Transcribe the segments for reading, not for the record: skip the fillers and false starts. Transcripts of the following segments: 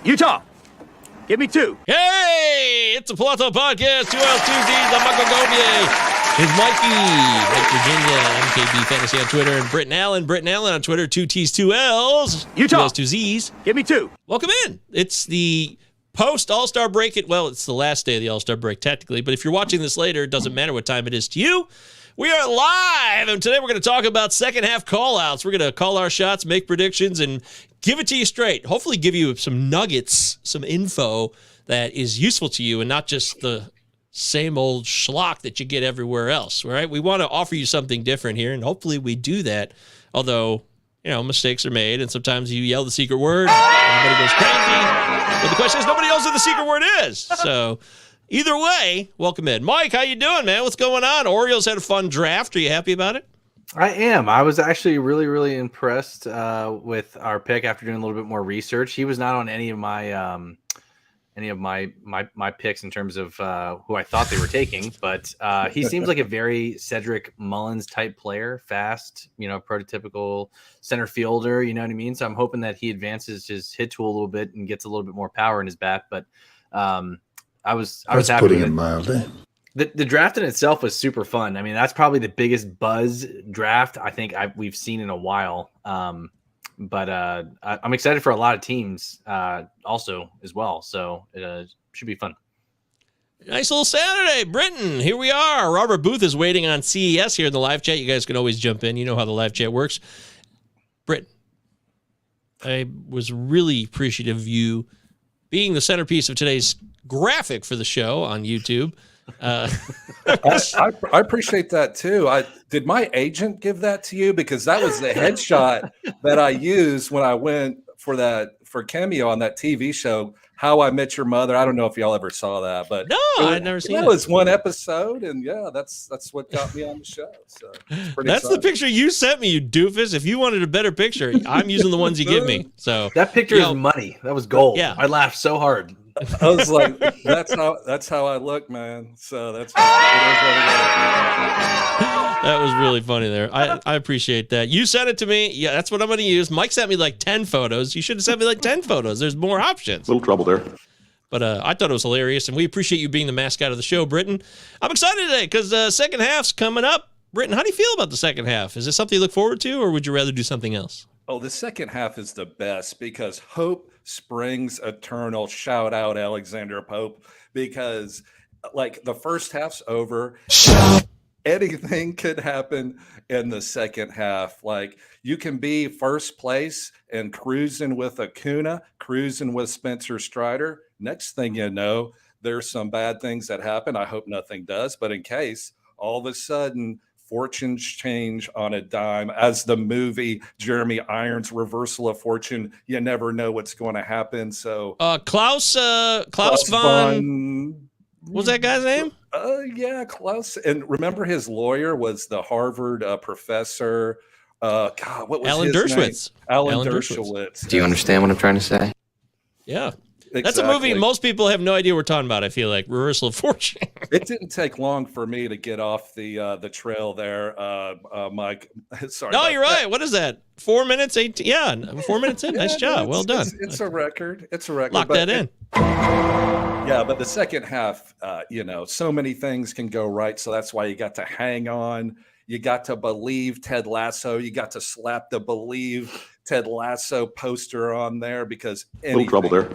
Utah. Give me 2. Hey, it's a Plato Podcast, 2 L's, 2 Z's. I'm Mikey Govier. It's Mike Virginia, MKB Fantasy on Twitter, and Britton Allen on Twitter, 2 T's, 2 L's. Utah. 2 L's, 2 Z's. Give me 2. Welcome in. It's the post-All-Star break. It's the last day of the All-Star break, technically, but if you're watching this later, it doesn't matter what time it is to you. We are live, and today we're going to talk about second half call-outs. We're going to call our shots, make predictions, and give it to you straight. Hopefully give you some nuggets, some info that is useful to you and not just the same old schlock that you get everywhere else, right? We want to offer you something different here, and hopefully we do that, although, mistakes are made, and sometimes you yell the secret word, everybody goes crazy, but the question is nobody knows what the secret word is, so either way, welcome in. Mike, how you doing, man? What's going on? Orioles had a fun draft. Are you happy about it? I am. I was actually really, really impressed with our pick after doing a little bit more research. He was not on any of my picks in terms of who I thought they were taking, but he seems like a very Cedric Mullins type player, fast, prototypical center fielder, you know what I mean? So I'm hoping that he advances his hit tool a little bit and gets a little bit more power in his bat, but I was happy putting it mildly. The draft in itself was super fun. I mean, that's probably the biggest buzz draft I think we've seen in a while. But I'm excited for a lot of teams also as well. So it should be fun. Nice little Saturday, Britton. Here we are. Robert Booth is waiting on CES here in the live chat. You guys can always jump in. You know how the live chat works. Britton, I was really appreciative of you being the centerpiece of today's graphic for the show on YouTube. I appreciate that too. Did my agent give that to you? Because that was the headshot that I used when I went for cameo on that TV show, How I Met Your Mother. I don't know if y'all ever saw that, but no, I'd never seen it. That was one episode, and yeah, that's what got me on the show. So that's the picture you sent me, you doofus. If you wanted a better picture, I'm using the ones you give me. So that picture is money. That was gold. Yeah, I laughed so hard. I was like, that's how I look, man. So that's that was really funny there. I appreciate that. You sent it to me. Yeah, that's what I'm going to use. Mike sent me like 10 photos. You should have sent me like 10 photos. There's more options. Little trouble there. But I thought it was hilarious, and we appreciate you being the mascot of the show, Britton. I'm excited today because second half's coming up. Britton, how do you feel about the second half? Is this something you look forward to, or would you rather do something else? Oh, the second half is the best because hope springs eternal. Shout out Alexander Pope, because like the first half's over. Anything could happen in the second half. Like you can be first place and cruising with Acuna, cruising with Spencer Strider. Next thing you know, there's some bad things that happen. I hope nothing does, but in case, all of a sudden fortunes change on a dime. As the movie Jeremy Irons Reversal of Fortune, you never know what's going to happen. So Klaus von, what was that guy's name? Yeah, Klaus. And remember his lawyer was the Harvard professor. God, what was Alan his Dershowitz. name? Alan Dershowitz. Do you understand what I'm trying to say? Yeah. Exactly. That's a movie most people have no idea what we're talking about, I feel like. Reversal of Fortune. It didn't take long for me to get off the trail there, Mike. Sorry. No, you're right. What is that? 4 minutes, 18? Yeah, 4 minutes in. Nice job. Well done. It's a record. It's a record. Lock that in. Yeah, but the second half, so many things can go right. So that's why you got to hang on. You got to believe Ted Lasso. You got to slap the Believe Ted Lasso poster on there because little trouble there.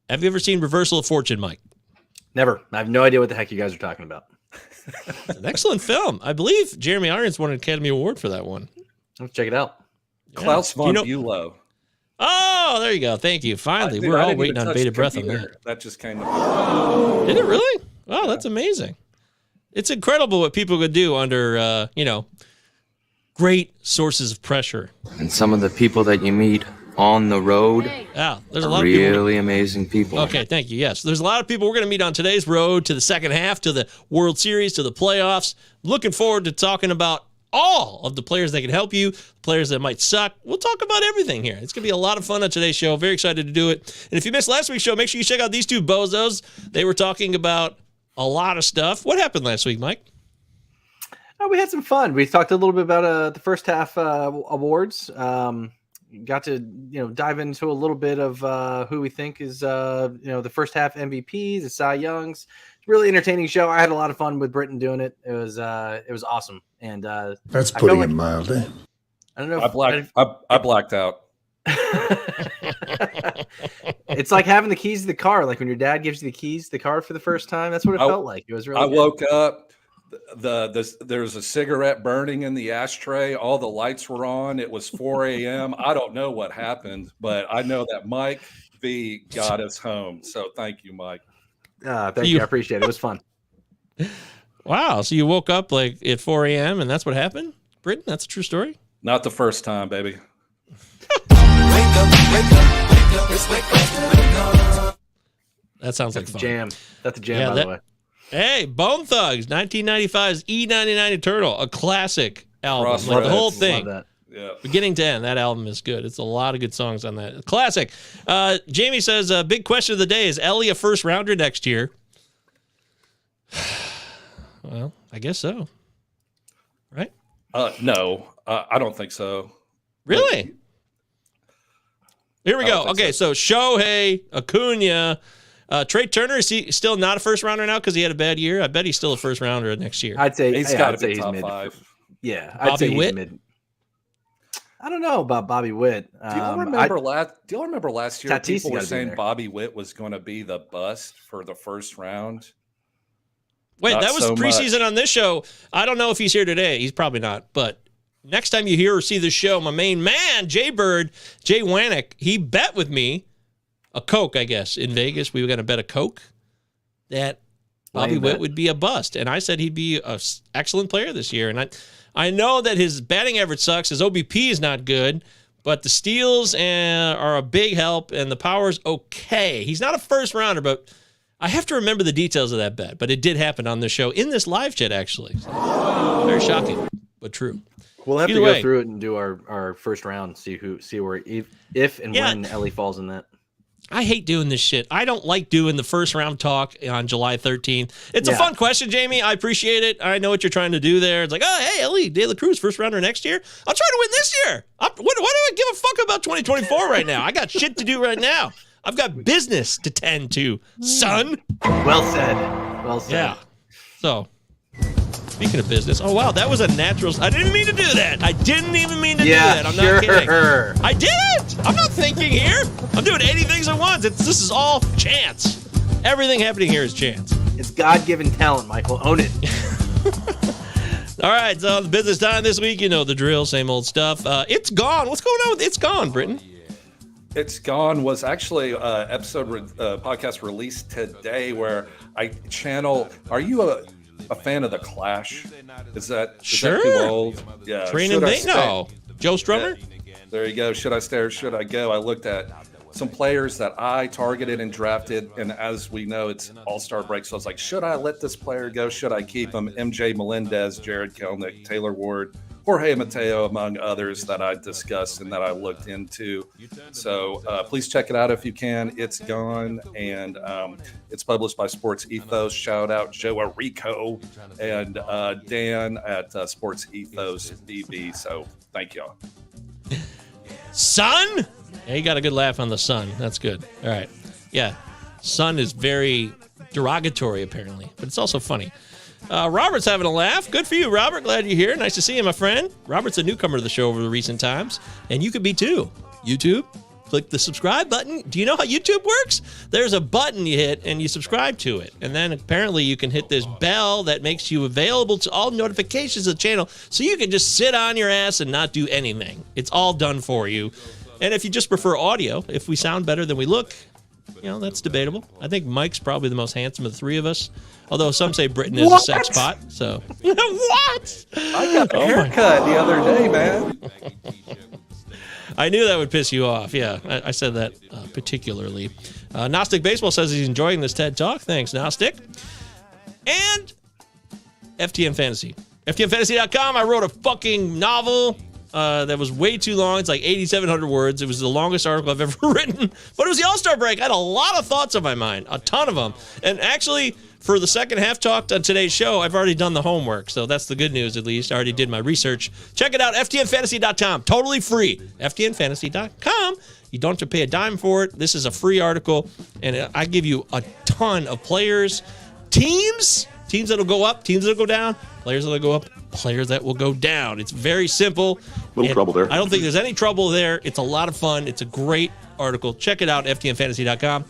Have you ever seen Reversal of Fortune, Mike? Never. I have no idea what the heck you guys are talking about. It's an excellent film. I believe Jeremy Irons won an Academy Award for that one. Let's check it out. Yeah. Klaus von Bülow. Oh, there you go. Thank you. Finally, we're all waiting on bated breath on that. That just came up. Did it really? Oh, that's amazing. It's incredible what people could do under, great sources of pressure. And some of the people that you meet on the road, there's a lot of people. Really amazing people. Okay, thank you. Yes, there's a lot of people we're going to meet on today's road to the second half, to the World Series, to the playoffs. Looking forward to talking about all of the players that can help you, players that might suck. We'll talk about everything here. It's going to be a lot of fun on today's show. Very excited to do it. And if you missed last week's show, make sure you check out these two bozos. They were talking about a lot of stuff. What happened last week, Mike? We had some fun. We talked a little bit about the first half awards. got to dive into a little bit of who we think is the first half MVPs, the Cy Youngs. Really entertaining show. I had a lot of fun with Britton doing it. It was awesome. And that's putting it mildly. I don't know. I blacked out. It's like having the keys to the car. Like when your dad gives you the keys to the car for the first time. That's what it felt like. It was really. I woke up. There was a cigarette burning in the ashtray. All the lights were on. It was 4 a.m. I don't know what happened, but I know that Mike V got us home. So thank you, Mike. Thank you. I appreciate it. It was fun. Wow. So you woke up like at 4 a.m. and that's what happened? Britton, that's a true story? Not the first time, baby. That sounds like That's fun. a jam. That's a jam, by the way. Hey, Bone Thugs, 1995's E99 Eternal, a classic album. Crossroads. Like the whole Love thing. that. Yeah. Beginning to end, that album is good. It's a lot of good songs on that. Classic. Jamie says, big question of the day, is Elly a first rounder next year? Well, I guess so. Right? No, I don't think so. Really? Here we go. Okay, so Shohei, Acuna, Trey Turner, is he still not a first rounder now because he had a bad year? I bet he's still a first rounder next year. I'd say He's got to be he's top mid. 5. Yeah, I'd Bobby say he's Witt? mid. I don't know about Bobby Witt. Do y'all remember last year Tatis people were gotta be saying there. Bobby Witt was going to be the bust for the first round? Wait, Not that was so preseason much. on this show. I don't know if he's here today. He's probably not. But next time you hear or see this show, my main man, Jay Wanick, he bet with me a Coke, I guess, in Vegas. We were going to bet a Coke that Bobby Lame Witt bet. would be a bust. And I said he'd be an excellent player this year. And I know that his batting average sucks. His OBP is not good. But the steals are a big help, and the power's okay. He's not a first rounder, but I have to remember the details of that bet. But it did happen on the show, in this live chat, actually. So, very shocking, but true. We'll have Either to way. go through it and do our first round, see where if and Yeah. when Elly falls in that. I hate doing this shit. I don't like doing the first round talk on July 13th. It's a fun question, Jamie. I appreciate it. I know what you're trying to do there. It's like, oh, hey, Elly, De La Cruz, first rounder next year. I'll try to win this year. Why do I give a fuck about 2024 right now? I got shit to do right now. I've got business to tend to, son. Well said. Well said. Yeah. So, speaking of business, oh, wow, that was a natural. I didn't mean to do that. I didn't even mean to do that. I'm not kidding. I didn't. I'm not thinking here. I'm doing 80 things at once. This is all chance. Everything happening here is chance. It's God-given talent, Michael. Own it. All right, so the business time this week, you know the drill, same old stuff. It's gone. What's going on with It's Gone, Britton? It's Gone was actually podcast released today where I channel. Are you a fan of The Clash? Is that Sure. too old? Yeah. Train Should and I Bait? stay? No. Joe Strummer? Yeah. There you go. Should I stay or should I go? I looked at some players that I targeted and drafted, and as we know, it's All-Star break. So I was like, should I let this player go? Should I keep him? MJ Melendez, Jared Kelnick, Taylor Ward, Jorge Mateo, among others that I discussed and that I looked into. So please check it out if you can. It's Gone, and it's published by Sports Ethos. Shout out Joe Arico and Dan at Sports Ethos BB. So thank y'all. Son? Yeah, you got a good laugh on the sun. That's good. All right. Yeah. Son is very derogatory, apparently, but it's also funny. Robert's having a laugh. Good for you, Robert. Glad you're here. Nice to see you, my friend. Robert's a newcomer to the show over the recent times, and you could be too. YouTube, click the subscribe button. Do you know how YouTube works? There's a button you hit, and you subscribe to it. And then apparently you can hit this bell that makes you available to all notifications of the channel, so you can just sit on your ass and not do anything. It's all done for you. And if you just prefer audio, if we sound better than we look, you know, that's debatable. I think Mike's probably the most handsome of the three of us. Although some say Britton is a sex pot. So what? I got a haircut the other day, man. I knew that would piss you off. Yeah, I said that particularly. Gnostic Baseball says he's enjoying this TED Talk. Thanks, Gnostic. And FTN Fantasy. FTNFantasy.com. I wrote a fucking novel that was way too long. It's like 8,700 words. It was the longest article I've ever written. But it was the All-Star break. I had a lot of thoughts on my mind. A ton of them. And actually, for the second half talk on today's show, I've already done the homework, so that's the good news at least. I already did my research. Check it out, ftnfantasy.com. Totally free. ftnfantasy.com. You don't have to pay a dime for it. This is a free article, and I give you a ton of players, teams that'll go up, teams that'll go down, players that'll go up, players that will go down. It's very simple. Little trouble there. I don't think there's any trouble there. It's a lot of fun. It's a great article. Check it out, ftnfantasy.com.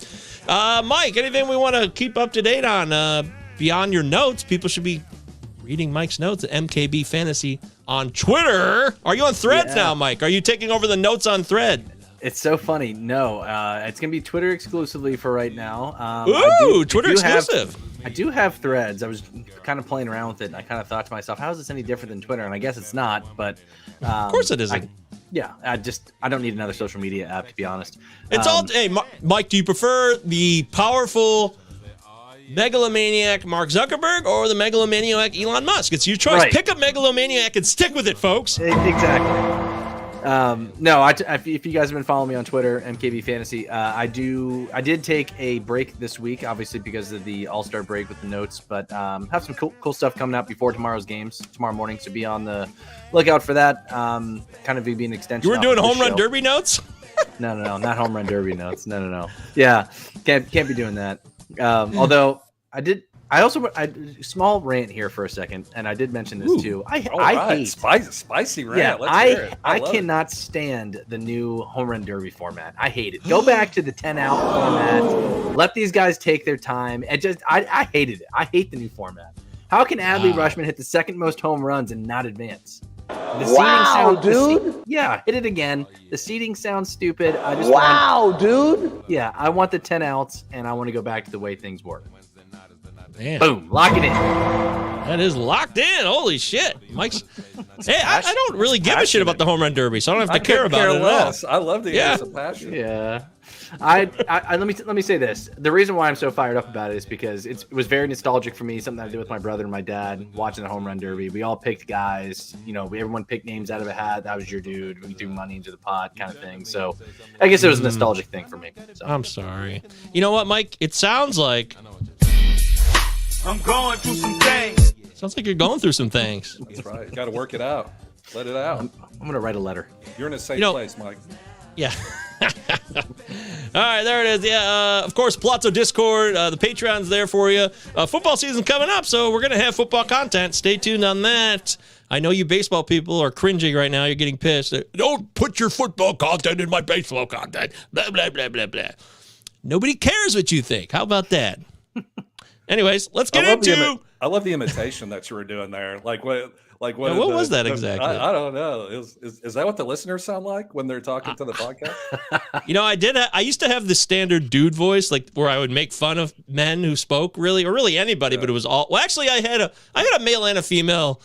Mike, anything we want to keep up to date on beyond your notes? People should be reading Mike's notes at MKB Fantasy on Twitter. Are you on Threads now, Mike? Are you taking over the notes on Thread? It's so funny. No, it's going to be Twitter exclusively for right now. Twitter exclusive. I do have Threads. I was kind of playing around with it, and I kind of thought to myself, how is this any different than Twitter? And I guess it's not, but... of course it isn't. I don't need another social media app, to be honest. It's all... Hey, Mike, do you prefer the powerful megalomaniac Mark Zuckerberg or the megalomaniac Elon Musk? It's your choice. Right. Pick a megalomaniac and stick with it, folks. Exactly. No, if you guys have been following me on Twitter, MKB Fantasy, I did take a break this week, obviously because of the All-Star break with the notes, but have some cool stuff coming out before tomorrow's games, tomorrow morning, so be on the lookout for that. Kind of be an extension. You were doing home run derby notes? No, not home run derby notes. No. Yeah, can't be doing that. Although I also small rant here for a second, and I did mention this too. I hate spicy rant. Yeah, Let's hear it. I cannot stand the new home run derby format. I hate it. Go back to the 10-out format. Let these guys take their time. I hated it. I hate the new format. How can Adley Rushman hit the second most home runs and not advance? Dude. Yeah, hit it again. The seating sounds stupid. Dude. Yeah, I want the 10 outs, and I want to go back to the way things work. Man. Boom, lock it in. That is locked in. Holy shit. Mike's. Hey, I don't really give a shit about the home run derby, so I don't have to care about it at all. I love to hear some passion. Yeah. Let me say this. The reason why I'm so fired up about it is because it was very nostalgic for me, something I did with my brother and my dad, watching the home run derby. We all picked guys, everyone picked names out of a hat. That was your dude. We threw money into the pot kind of thing. So I guess it was a nostalgic thing for me. So. I'm sorry. You know what, Mike? It sounds like I'm going through some things. Sounds like you're going through some things. That's right. Got to work it out. Let it out. I'm going to write a letter. You're in a safe place, Mike. Yeah. All right, there it is. Yeah, of course, Palazzo Discord. The Patreon's there for you. Football season coming up, so we're going to have football content. Stay tuned on that. I know you baseball people are cringing right now. You're getting pissed. Don't put your football content in my baseball content. Blah, blah, blah, blah, blah. Nobody cares what you think. How about that? Anyways, let's get into... I love the imitation that you were doing there. What was that exactly? I don't know. Is that what the listeners sound like when they're talking to the podcast? I used to have the standard dude voice, like where I would make fun of men who spoke or really anybody, but it was all. Well, actually, I had a male and a female,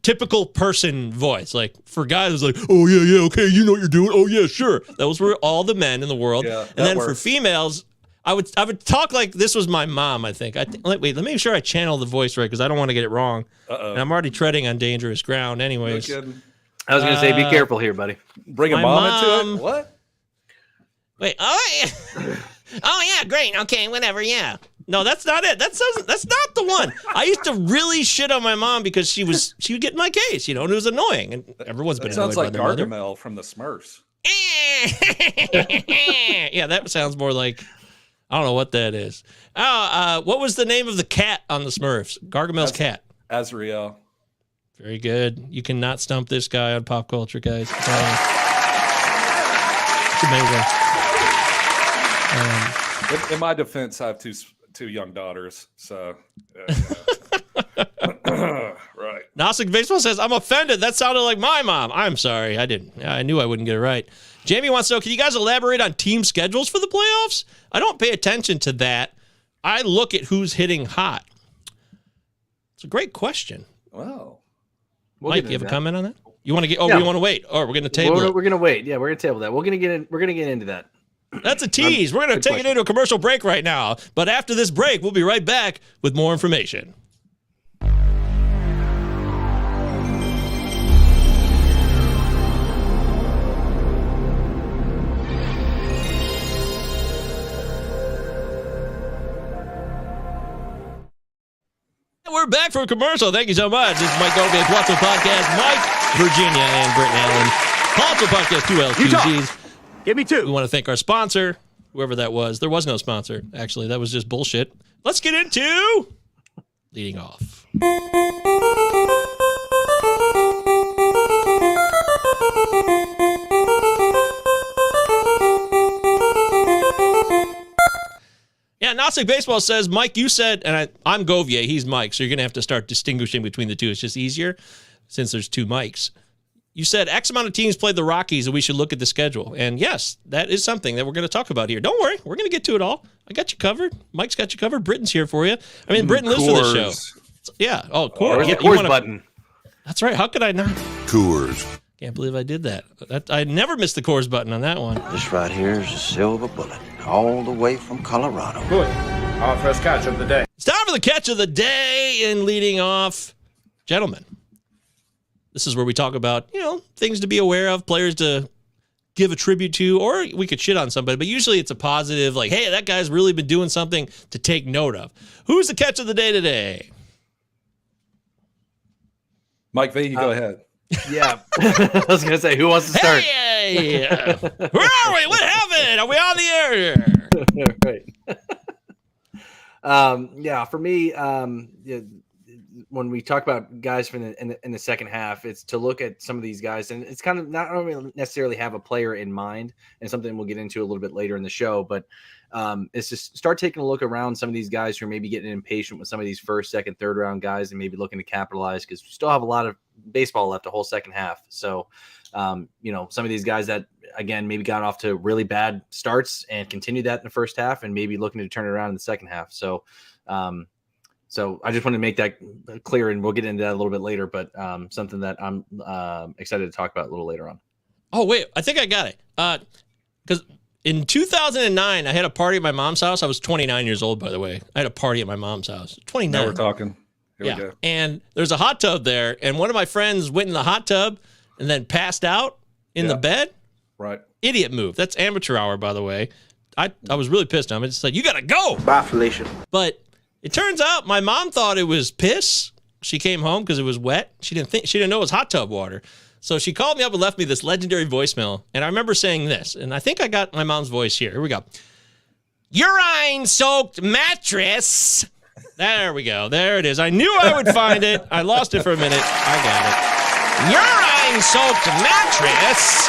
typical person voice. Like for guys, it was like, oh yeah, okay, you know what you're doing. Oh yeah, sure. Those were all the men in the world, and then for females. I would talk like this was my mom, I think. Let me make sure I channel the voice right because I don't want to get it wrong. And I'm already treading on dangerous ground anyways. I was going to say, be careful here, buddy. Bring a mom into it? What? Wait, oh yeah, great. Okay, whatever, yeah. No, that's not it. That's not the one. I used to really shit on my mom because she would get in my case, and it was annoying. And everyone's been annoyed by their mother. Sounds like Gargamel from the Smurfs. Yeah, that sounds more like... I don't know what that is. What was the name of the cat on the Smurfs? Gargamel's cat. Azrael. Very good. You cannot stump this guy on pop culture, guys. It's amazing. In my defense, I have two young daughters, so. Right. Nostic Baseball says, I'm offended. That sounded like my mom. I'm sorry. I didn't. I knew I wouldn't get it right. Jamie wants to know, can you guys elaborate on team schedules for the playoffs? I don't pay attention to that. I look at who's hitting hot. It's a great question. Wow. Mike, you have a comment on that? You want to get? Oh, we want to wait. Or we're going to table it. We're going to wait. Yeah, we're going to table that. We're going to get into that. That's a tease. We're going to take it into a commercial break right now. But after this break, we'll be right back with more information. we're back from commercial. Thank you so much. It's Mike Govier's What's Up Podcast. Mike, Virginia, and Britton Allen. What's Up Podcast, 2 L's, 2 G's. Give me 2. We want to thank our sponsor, whoever that was. There was no sponsor, actually. That was just bullshit. Let's get into leading off. Yeah, Gnostic Baseball says, Mike, you said, and I'm Govier, he's Mike, so you're going to have to start distinguishing between the two. It's just easier since there's 2 Mikes. You said X amount of teams played the Rockies and we should look at the schedule. And yes, that is something that we're going to talk about here. Don't worry, we're going to get to it all. I got you covered. Mike's got you covered. Britton's here for you. I mean, Britton lives for this show. Yeah. Oh, Coors. Where's the Coors button? That's right. How could I not? Coors. Can't believe I did that. I never missed the Coors button on that one. This right here is a silver bullet, all the way from Colorado. Good. Our first catch of the day. It's time for the catch of the day and leading off. Gentlemen, this is where we talk about, things to be aware of, players to give a tribute to, or we could shit on somebody, but usually it's a positive, like, hey, that guy's really been doing something to take note of. Who's the catch of the day today? Mike V, you go ahead. Yeah. I was going to say, who wants to start? Hey! Where are we? What happened? Are we on the air? Right. Yeah, for me, when we talk about guys from in the second half, it's to look at some of these guys, and it's kind of not really necessarily have a player in mind, and something we'll get into a little bit later in the show, but it's just start taking a look around some of these guys who are maybe getting impatient with some of these first, second, third round guys and maybe looking to capitalize because we still have a lot of baseball left, a whole second half. So, some of these guys that, again, maybe got off to really bad starts and continued that in the first half and maybe looking to turn it around in the second half. So I just wanted to make that clear, and we'll get into that a little bit later, but something that I'm excited to talk about a little later on. Oh, wait, I think I got it. Because in 2009, I had a party at my mom's house. I was 29 years old, by the way. I had a party at my mom's house. 29. Now we're talking. Here we go. And there's a hot tub there, and one of my friends went in the hot tub and then passed out in the bed. Right. Idiot move. That's amateur hour, by the way. I was really pissed at him. I just said, you got to go. Bye, Felicia. But it turns out my mom thought it was piss. She came home because it was wet. She didn't know it was hot tub water. So she called me up and left me this legendary voicemail. And I remember saying this, and I think I got my mom's voice here. Here we go. Urine-soaked mattress. There we go. There it is. I knew I would find it. I lost it for a minute. I got it. Urine-soaked mattress.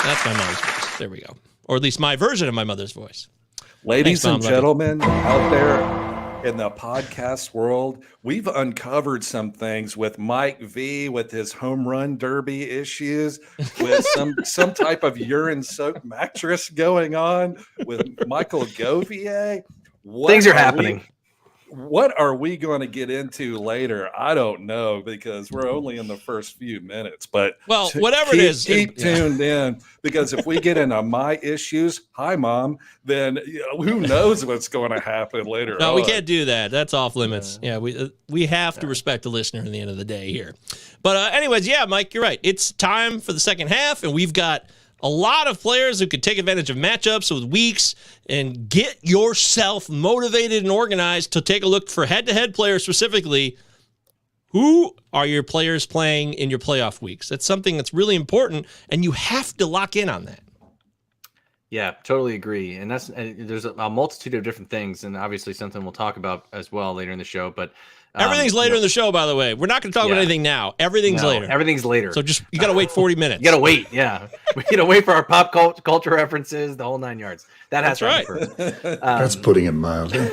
That's my mom's voice. There we go. Or at least my version of my mother's voice. Ladies Thanks, Mom. and gentlemen out there in the podcast world, we've uncovered some things with Mike V, with his home run derby issues, with some type of urine-soaked mattress going on, with Michael Govier. Things are happening. What are we going to get into later? I don't know, because we're only in the first few minutes. But whatever it is, keep tuned in, because if we get into my issues, hi mom, then who knows what's going to happen later. No, we can't do that. That's off limits. Yeah, we have to respect the listener at the end of the day here. But anyways, yeah, Mike, you're right. It's time for the second half, and we've got a lot of players who could take advantage of matchups with weeks and get yourself motivated and organized to take a look for head-to-head players specifically. Who are your players playing in your playoff weeks? That's something that's really important, and you have to lock in on that. Yeah, totally agree. And there's a multitude of different things, and obviously something we'll talk about as well later in the show. But everything's later in the show, by the way. We're not going to talk about anything now. Everything's later. Everything's later. So you got to wait 40 minutes. You got to wait. Yeah. We got to wait for our pop culture references, the whole 9 yards. That's right. That's putting it mildly.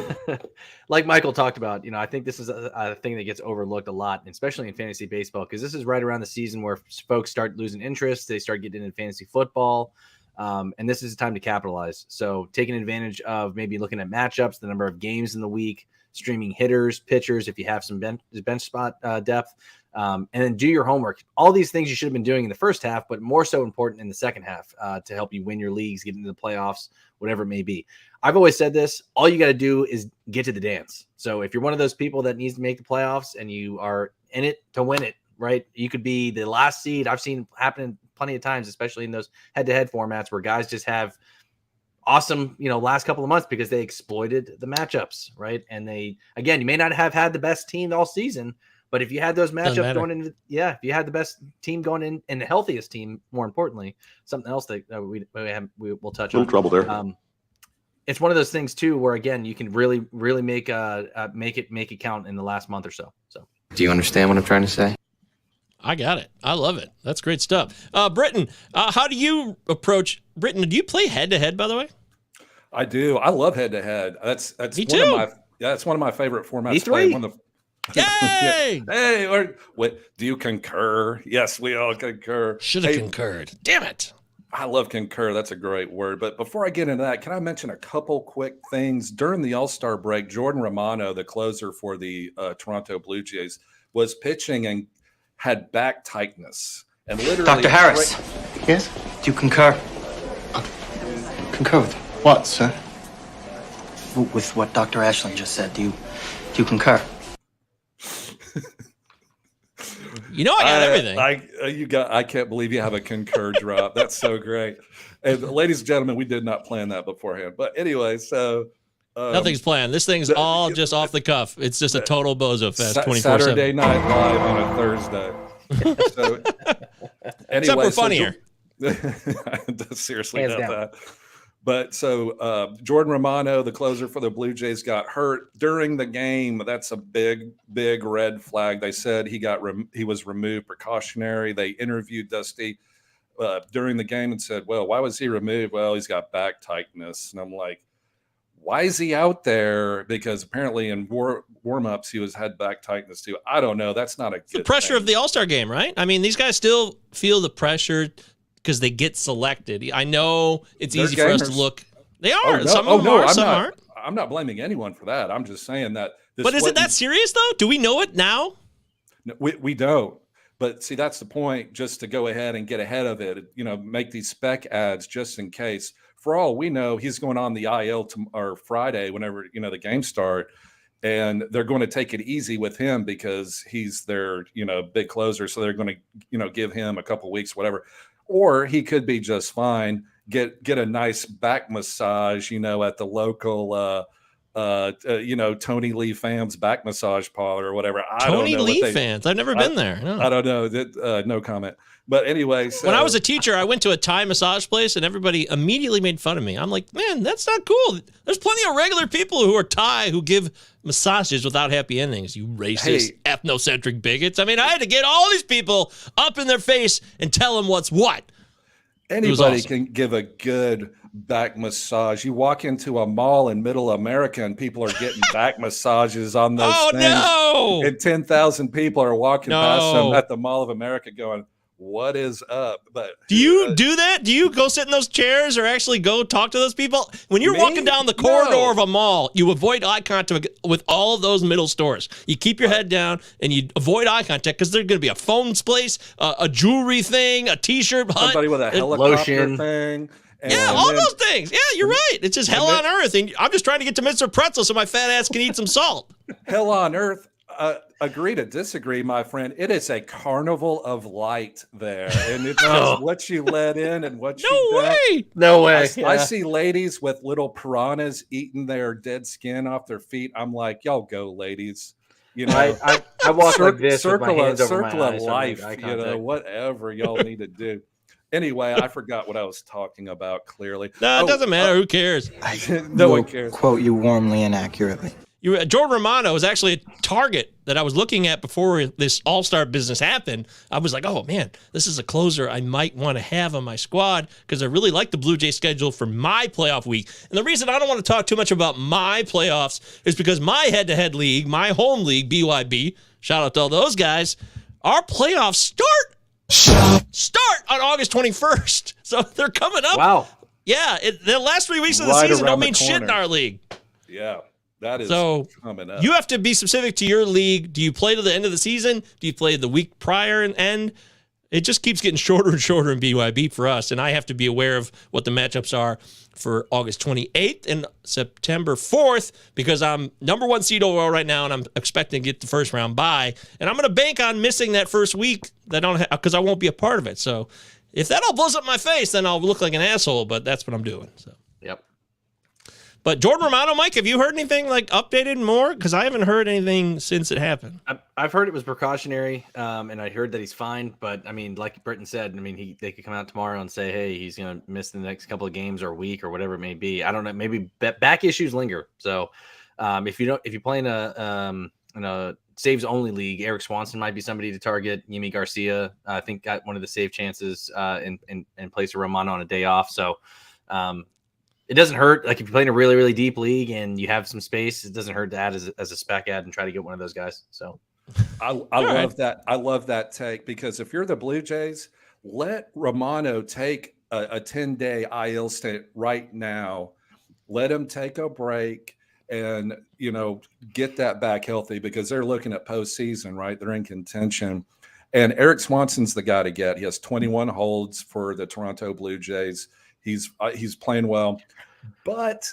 Like Michael talked about, I think this is a thing that gets overlooked a lot, especially in fantasy baseball, because this is right around the season where folks start losing interest. They start getting into fantasy football. And this is a time to capitalize. So taking advantage of maybe looking at matchups, the number of games in the week, streaming hitters, pitchers, if you have some bench spot depth, and then do your homework. All these things you should have been doing in the first half, but more so important in the second half to help you win your leagues, get into the playoffs, whatever it may be. I've always said this, all you got to do is get to the dance. So if you're one of those people that needs to make the playoffs and you are in it to win it, right? You could be the last seed. I've seen happen plenty of times, especially in those head-to-head formats where guys just have awesome, last couple of months because they exploited the matchups, right? And you may not have had the best team all season, but if you had those matchups going in, if you had the best team going in and the healthiest team, more importantly, something else that we'll touch on. Little trouble there. It's one of those things too, where again, you can really, really make it count in the last month or so. So, Do you understand what I'm trying to say? I got it. I love it. That's great stuff. Britton, how do you approach Britton? Do you play head to head, by the way? I do. I love head to head. That's Me one too. of my that's one of my favorite formats. E3? Yay! Hey, do you concur? Yes, we all concur. Should have concurred. Damn it. I love concur. That's a great word. But before I get into that, can I mention a couple quick things? During the All-Star break, Jordan Romano, the closer for the Toronto Blue Jays, was pitching and had back tightness. And literally, Dr. Harris. Yes? Do you concur? Concur with what, sir? With what Dr. Ashland just said. Do you concur? I got everything. I can't believe you have a concur drop. That's so great. And ladies and gentlemen, we did not plan that beforehand. But anyway, so nothing's planned. This thing's all just off the cuff. It's just a total bozo fest. 24/7. Saturday Night Live on a Thursday. So anyway, except we're funnier. Seriously Hands about down. that. But so Jordan Romano, the closer for the Blue Jays, got hurt during the game. That's a big, big red flag. They said he was removed precautionary. They interviewed Dusty during the game and said, well, why was he removed? Well, he's got back tightness. And I'm like, why is he out there? Because apparently in warm-ups, he had back tightness too. I don't know. That's not a good The pressure thing. of the All-Star game, right? I mean, these guys still feel the pressure because they get selected. I know it's They're easy for us to gamers. look. They are. No. Some of them are, some aren't. I'm not blaming anyone for that. I'm just saying that. But is it that serious, though? Do we know it now? No, we don't. But see, that's the point, just to go ahead and get ahead of it, make these spec ads just in case. For all we know, he's going on the IL or Friday whenever, the games start. And they're going to take it easy with him because he's their, big closer. So they're going to, give him a couple weeks, whatever. Or he could be just fine. Get a nice back massage, at the local, Tony Lee Fams back massage parlor or whatever. Tony Lee Fans. I've never been there. No. I don't know. No comment. But anyway, so, when I was a teacher, I went to a Thai massage place and everybody immediately made fun of me. I'm like, man, that's not cool. There's plenty of regular people who are Thai who give massages without happy endings. You racist, ethnocentric bigots. I mean, I had to get all these people up in their face and tell them what's what. Anybody awesome. can give a good back massage. You walk into a mall in Middle America and people are getting back massages on those things. No! And 10,000 people are walking past them at the Mall of America going, what is up? But do you do that? Do you go sit in those chairs or actually go talk to those people? When you're walking down the corridor of a mall, you avoid eye contact with all of those middle stores. You keep your head down and you avoid eye contact because there's going to be a phones place, a jewelry thing, a T-shirt hut. Somebody with a helicopter thing. Yeah, all those things. Yeah, you're right. It's just hell on earth. And I'm just trying to get to Mr. Pretzel so my fat ass can eat some salt. Hell on earth. Agree to disagree, my friend. It is a carnival of light there, and it's just what you let in and what you don't. No way. I see ladies with little piranhas eating their dead skin off their feet. I'm like, y'all go, ladies. I walk like this with my hands over my circle of eyes, life. eye contact. Whatever y'all need to do. Anyway, I forgot what I was talking about. Clearly, No, it doesn't matter. Who cares? No one cares. Quote you warmly and accurately. Jordan Romano was actually a target that I was looking at before this all-star business happened. I was like, oh, man, this is a closer I might want to have on my squad because I really like the Blue Jays schedule for my playoff week. And the reason I don't want to talk too much about my playoffs is because my head-to-head league, my home league, BYB, shout out to all those guys, our playoffs start on August 21st. So they're coming up. Wow. Yeah, the last 3 weeks of the season don't mean shit in our league. Yeah. That is coming up. You have to be specific to your league. Do you play to the end of the season? Do you play the week prior and end? It just keeps getting shorter and shorter in BYB for us, and I have to be aware of what the matchups are for August 28th and September 4th because I'm number 1 seed overall right now, and I'm expecting to get the first round bye, and I'm going to bank on missing that first week because I won't be a part of it. So if that all blows up my face, then I'll look like an asshole, but that's what I'm doing. So. Yep. But Jordan Romano, Mike, have you heard anything like updated more? Because I haven't heard anything since it happened. I've heard it was precautionary, and I heard that he's fine. But I mean, like Britton said, I mean, they could come out tomorrow and say, hey, he's going to miss the next couple of games or a week or whatever it may be. I don't know. Maybe back issues linger. So if you play in a saves only league, Eric Swanson might be somebody to target. Yimi Garcia, I think, got one of the save chances in place of Romano on a day off. So it doesn't hurt. Like if you play in a really, really deep league and you have some space, it doesn't hurt to add as a spec ad and try to get one of those guys. So I love that. I love that take, because if you're the Blue Jays, let Romano take a 10-day IL stint right now. Let him take a break and, get that back healthy, because they're looking at postseason, right? They're in contention. And Eric Swanson's the guy to get. He has 21 holds for the Toronto Blue Jays. He's playing well. But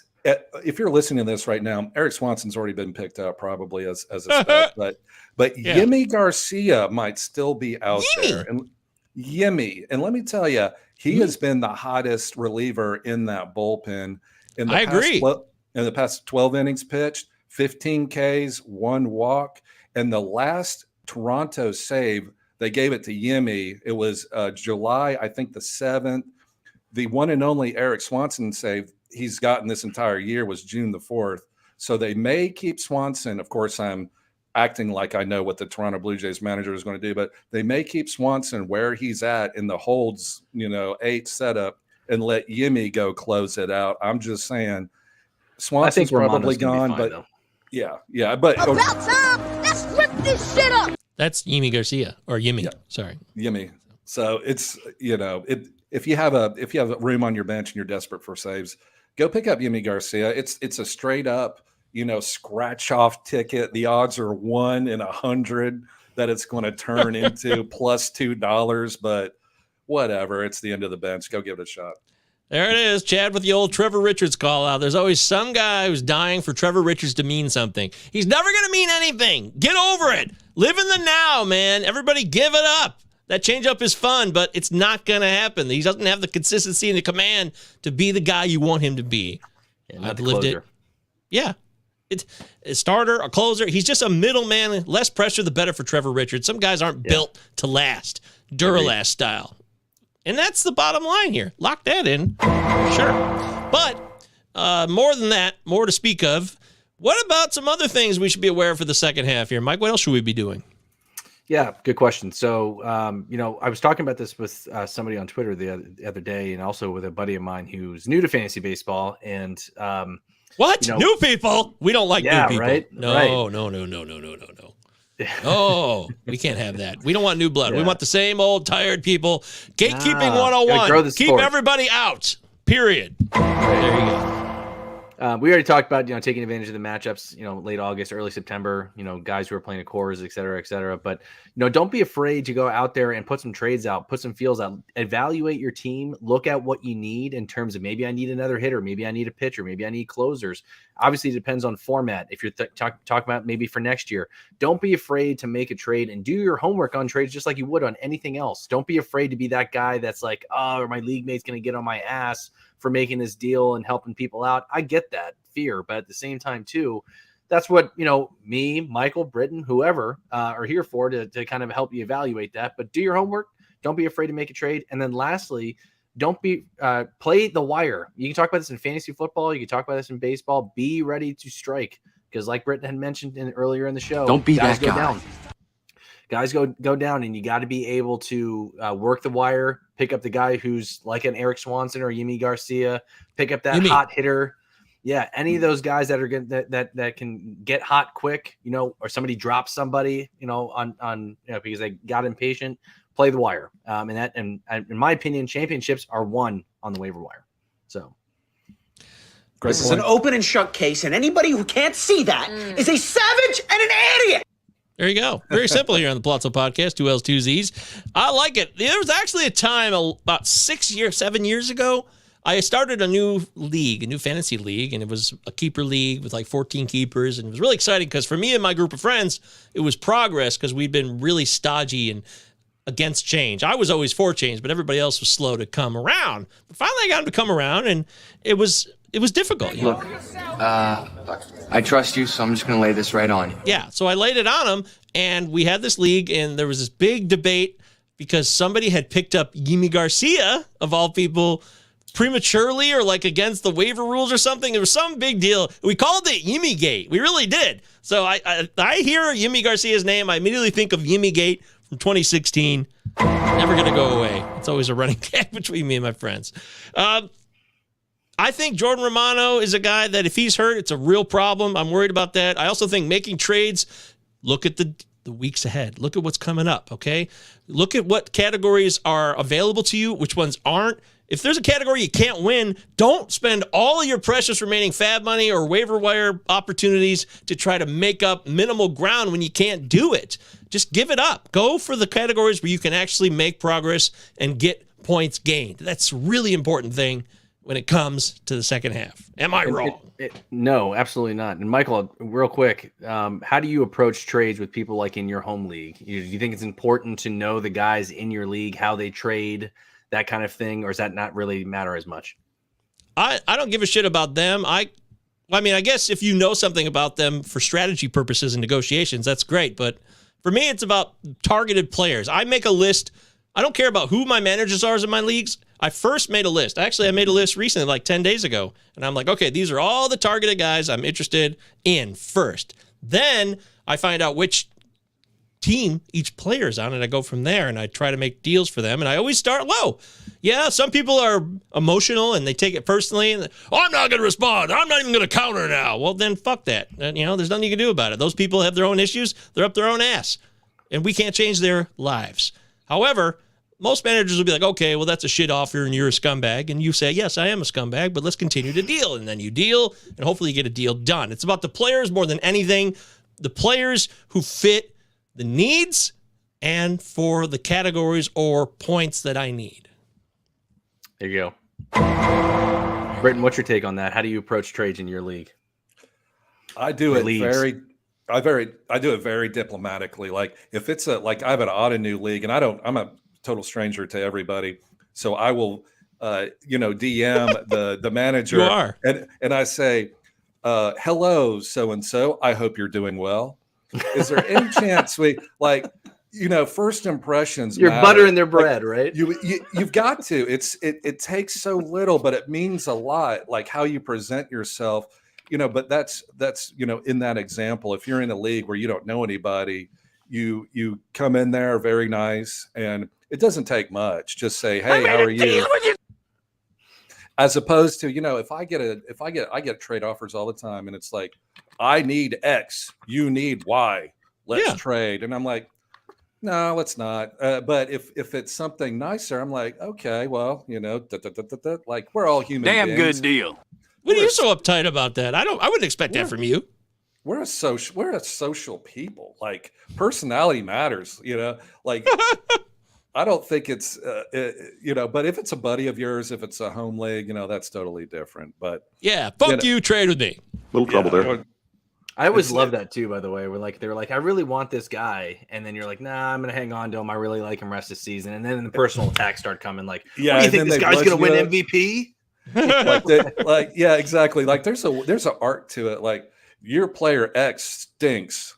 if you're listening to this right now, Eric Swanson's already been picked up probably as a spec. But Yimi Garcia might still be out there. And Yimi. And let me tell you, he has been the hottest reliever in that bullpen. I agree. In the past 12 innings pitched, 15 Ks, 1 walk. And the last Toronto save, they gave it to Yimi. It was July, I think the 7th. The one and only Eric Swanson save he's gotten this entire year was June the 4th. So they may keep Swanson. Of course, I'm acting like I know what the Toronto Blue Jays manager is going to do, but they may keep Swanson where he's at in the holds, 8 setup, and let Yimi go close it out. I'm just saying Swanson's probably gone, but though. Yeah. But about time. Let's rip this shit up. That's Yimi Garcia or Yimi. Yeah. Sorry, Yimi. So it's if you have a room on your bench and you're desperate for saves, go pick up Yimi Garcia. It's a straight up scratch off ticket. The odds are 1 in 100 that it's going to turn into plus $2, but whatever. It's the end of the bench. Go give it a shot. There it is, Chad, with the old Trevor Richards call out. There's always some guy who's dying for Trevor Richards to mean something. He's never going to mean anything. Get over it. Live in the now, man. Everybody give it up. That changeup is fun, but it's not going to happen. He doesn't have the consistency and the command to be the guy you want him to be. I've lived it. Yeah. It's a starter, a closer. He's just a middleman. Less pressure, the better for Trevor Richards. Some guys aren't built to last. Duralast style. And that's the bottom line here. Lock that in. Sure. But more than that, more to speak of. What about some other things we should be aware of for the second half here? Mike, what else should we be doing? Yeah, good question. So, I was talking about this with somebody on Twitter the other day, and also with a buddy of mine who's new to fantasy baseball. And what? New people? We don't like new people. Right? No. Oh, we can't have that. We don't want new blood. We want the same old tired people. Gatekeeping 101. Keep everybody out. Period. There you go. We already talked about, taking advantage of the matchups, late August, early September, guys who are playing at cores, et cetera, et cetera. But, don't be afraid to go out there and put some trades out, put some feels out, evaluate your team, look at what you need in terms of maybe I need another hitter, maybe I need a pitcher, maybe I need closers. Obviously, it depends on format. If you're talking about maybe for next year, don't be afraid to make a trade and do your homework on trades just like you would on anything else. Don't be afraid to be that guy that's like, oh, my league mate's going to get on my ass for making this deal and helping people out. I get that fear, but at the same time too, that's what, me, Michael, Britton, whoever are here for to kind of help you evaluate that. But do your homework. Don't be afraid to make a trade. And then lastly, don't be play the wire. You can talk about this in fantasy football. You can talk about this in baseball. Be ready to strike. Because like Britton had mentioned earlier in the show, don't be that guy. Down. Guys go down, and you got to be able to work the wire, pick up the guy who's like an Eric Swanson or Yimi Garcia, pick up that hot hitter. Yeah, any of those guys that are good that can get hot quick, or somebody drops somebody, on because they got impatient. Play the wire, and in my opinion, championships are won on the waiver wire. So. This is an open and shut case, and anybody who can't see that is a savage and an idiot. There you go. Very simple here on the Palazzo Podcast, 2 L's, 2 Z's. I like it. There was actually a time about 7 years ago, I started a new league, a new fantasy league, and it was a keeper league with like 14 keepers, and it was really exciting because for me and my group of friends, it was progress because we'd been really stodgy and against change. I was always for change, but everybody else was slow to come around. But finally, I got them to come around, and it was it was difficult. You know? Look, I trust you, so I'm just going to lay this right on you. Yeah, so I laid it on him, and we had this league, and there was this big debate because somebody had picked up Yimi Garcia, of all people, prematurely or like against the waiver rules or something. There was some big deal. We called it Yimi Gate. We really did. So I hear Yimi Garcia's name. I immediately think of Yimi Gate from 2016. Never going to go away. It's always a running gag between me and my friends. I think Jordan Romano is a guy that if he's hurt, it's a real problem. I'm worried about that. I also think making trades, look at the weeks ahead. Look at what's coming up, okay? Look at what categories are available to you, which ones aren't. If there's a category you can't win, don't spend all of your precious remaining fab money or waiver wire opportunities to try to make up minimal ground when you can't do it. Just give it up. Go for the categories where you can actually make progress and get points gained. That's a really important thing when it comes to the second half. Am I wrong? No, absolutely not. And Michael, real quick, how do you approach trades with people like in your home league? Do you think it's important to know the guys in your league, how they trade, that kind of thing, or does that not really matter as much? I don't give a shit about them. I guess if you know something about them for strategy purposes and negotiations, that's great. But for me, it's about targeted players. I make a list. I don't care about who my managers are in my leagues. I first made a list. Actually, I made a list recently, like 10 days ago. And I'm like, okay, these are all the targeted guys I'm interested in first. Then I find out which team each player is on, and I go from there, and I try to make deals for them. And I always start low. Yeah, some people are emotional, and they take it personally. And I'm not going to respond. I'm not even going to counter now. Well, then fuck that. And, there's nothing you can do about it. Those people have their own issues. They're up their own ass. And we can't change their lives. However, most managers will be like, okay, well, that's a shit offer and you're a scumbag. And you say, yes, I am a scumbag, but let's continue to deal. And then you deal, and hopefully you get a deal done. It's about the players more than anything. The players who fit the needs and for the categories or points that I need. There you go. Britton, what's your take on that? How do you approach trades in your league? I do it very diplomatically. Like if it's I have an Ottoneu league, and I'm a total stranger to everybody, so I will DM the manager. You are. And I say, hello, so and so, I hope you're doing well. Is there any chance we first impressions you're matter. buttering their bread, right? You've got to. It takes so little, but it means a lot, like how you present yourself. But that's in that example, if you're in a league where you don't know anybody, you come in there very nice, and it doesn't take much. Just say, hey, how are you? As opposed to, if I get trade offers all the time, and it's like, I need X, you need Y, let's trade. And I'm like, no, let's not. But if it's something nicer, I'm like, okay, well, like we're all human beings. Damn good deal. What are you so uptight about that? I wouldn't expect that from you. We're a social people. Like personality matters, like I don't think it's, but if it's a buddy of yours, if it's a home league, that's totally different. But yeah, fuck you, trade with me. Little trouble there. I always love that too, by the way. They're like, I really want this guy. And then you're like, nah, I'm going to hang on to him. I really like him rest of the season. And then the personal attacks start coming like, yeah, what do you think this guy's going to win MVP? Yeah, exactly. Like there's an art to it. Like your player X stinks.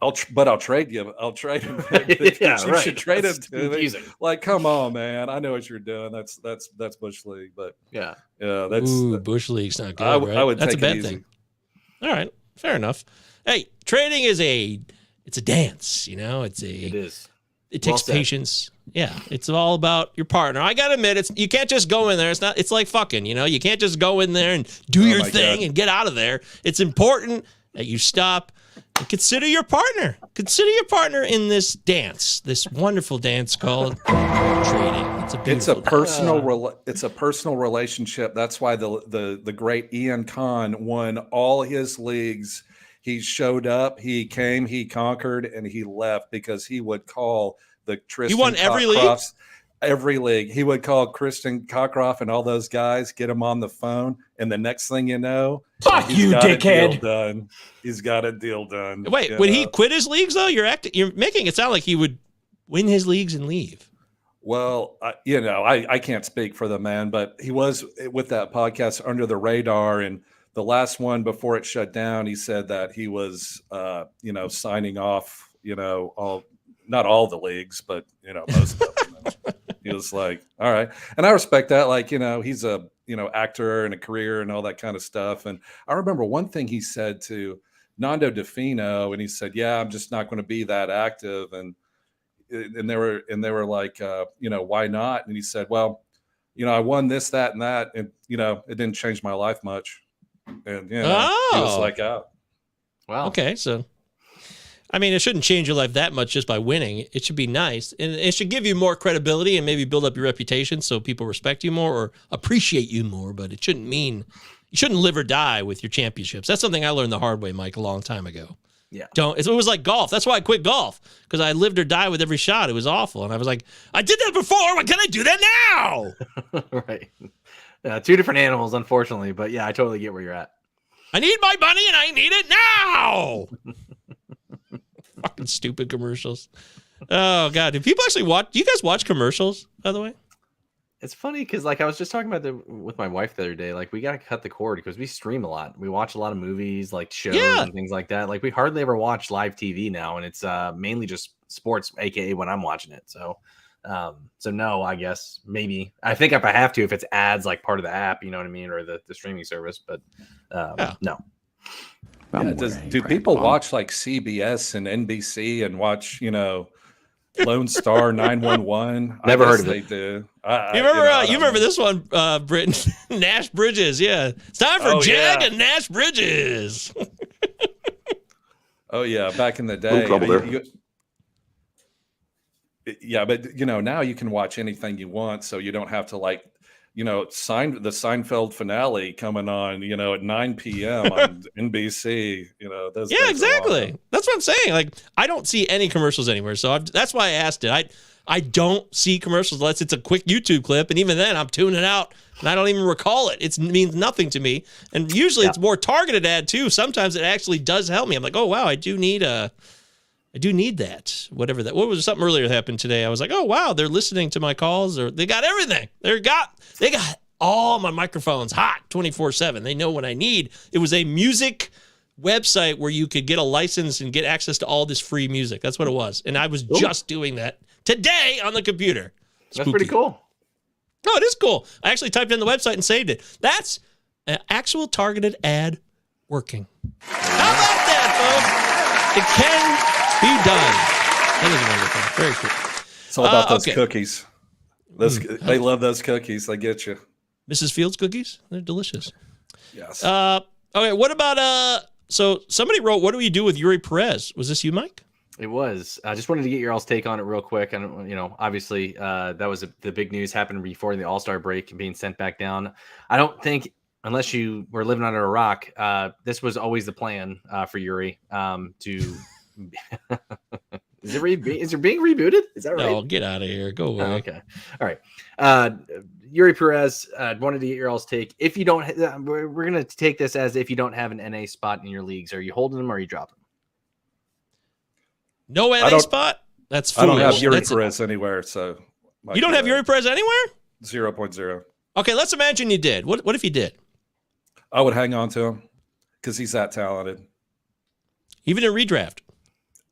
I'll trade you. I'll trade him. You should trade him to me. Like, come on, man. I know what you're doing. That's Bush League, but that's Bush League's not good. Right? I would that's take a bad it easy. thing. All right, fair enough. Hey, trading is it's a dance. It is. It takes patience. Yeah, it's all about your partner. I gotta admit, you can't just go in there. It's like fucking. You can't just go in there and do your thing and get out of there. It's important that you stop. And consider your partner. Consider your partner in this dance, this wonderful dance called trading. It's a personal relationship. That's why the great Ian Khan won all his leagues. He showed up, he came, he conquered, and he left because he would call the Tristan. He won every league. Every league. He would call Kristen Cockcroft and all those guys, get them on the phone, and the next thing you know, fuck you, dickhead. He's got a deal done. Wait, would he quit his leagues though? You're making it sound like he would win his leagues and leave. Well, I can't speak for the man, but he was with that podcast Under the Radar, and the last one before it shut down, he said that he was, signing off, not all the leagues, but, most of them. He was like, all right. And I respect that. Like, he's a, actor and a career and all that kind of stuff. And I remember one thing he said to Nando DeFino, and he said, yeah, I'm just not going to be that active. And they were like, why not? And he said, well, I won this, that, and that. And, it didn't change my life much. And, he was like, oh. Wow. Okay. So, I mean, it shouldn't change your life that much just by winning. It should be nice. And it should give you more credibility and maybe build up your reputation so people respect you more or appreciate you more. But it shouldn't mean you shouldn't live or die with your championships. That's something I learned the hard way, Mike, a long time ago. Yeah. It was like golf. That's why I quit golf, because I lived or die with every shot. It was awful. And I was like, I did that before. Why can't I do that now? Right. Two different animals, unfortunately. But yeah, I totally get where you're at. I need my money and I need it now. Fucking stupid commercials. Oh, God. Do people actually watch? Do you guys watch commercials, by the way? It's funny because, I was just talking about with my wife the other day. We got to cut the cord because we stream a lot. We watch a lot of movies, shows and things like that. We hardly ever watch live TV now, and it's mainly just sports, aka when I'm watching it. So no, I guess maybe I think if I have to, if it's ads part of the app, you know what I mean, or the streaming service. But no. Yeah, do people watch CBS and NBC and watch Lone Star 911? Never heard of it. They do. You remember this one, Britton? Nash Bridges. Yeah, it's time for Jag and Nash Bridges. Oh yeah, back in the day. But now you can watch anything you want, so you don't have to the Seinfeld finale coming on, at 9 p.m. on NBC. Yeah, exactly. That's what I'm saying. I don't see any commercials anywhere, so that's why I asked it. I don't see commercials unless it's a quick YouTube clip, and even then, I'm tuning out, and I don't even recall it. It means nothing to me, and usually it's more targeted ad too. Sometimes it actually does help me. I'm like, oh wow, I do need that. Whatever that. What was something earlier that happened today? I was like, oh wow, they're listening to my calls, or they got everything. They got all my microphones hot 24/7. They know what I need. It was a music website where you could get a license and get access to all this free music. That's what it was. And I was just doing that today on the computer. That's pretty cool. Oh, it is cool. I actually typed in the website and saved it. That's an actual targeted ad working. How about that, folks? It can be done. That is wonderful. Very cool. It's all about those cookies. They love those cookies. They get you. Mrs. Fields cookies? They're delicious. Yes. Okay, what about so somebody wrote, what do we do with Eury Perez? Was this you, Mike? It was. I just wanted to get your all's take on it real quick. And, obviously that was the big news happened before the All-Star break and being sent back down. I don't think, unless you were living under a rock, this was always the plan for Eury to Is it being rebooted? Is that right? No, get out of here. Go away. Oh, okay. All right. Eury Perez, wanted to get your all's take. If you don't, we're going to take this as if you don't have an NA spot in your leagues. Are you holding them or are you dropping them? No NA spot? That's foolish. I don't have Eury Perez anywhere. So you don't have Eury Perez anywhere? 0.0. Okay, let's imagine you did. What if you did? I would hang on to him because he's that talented. Even in redraft?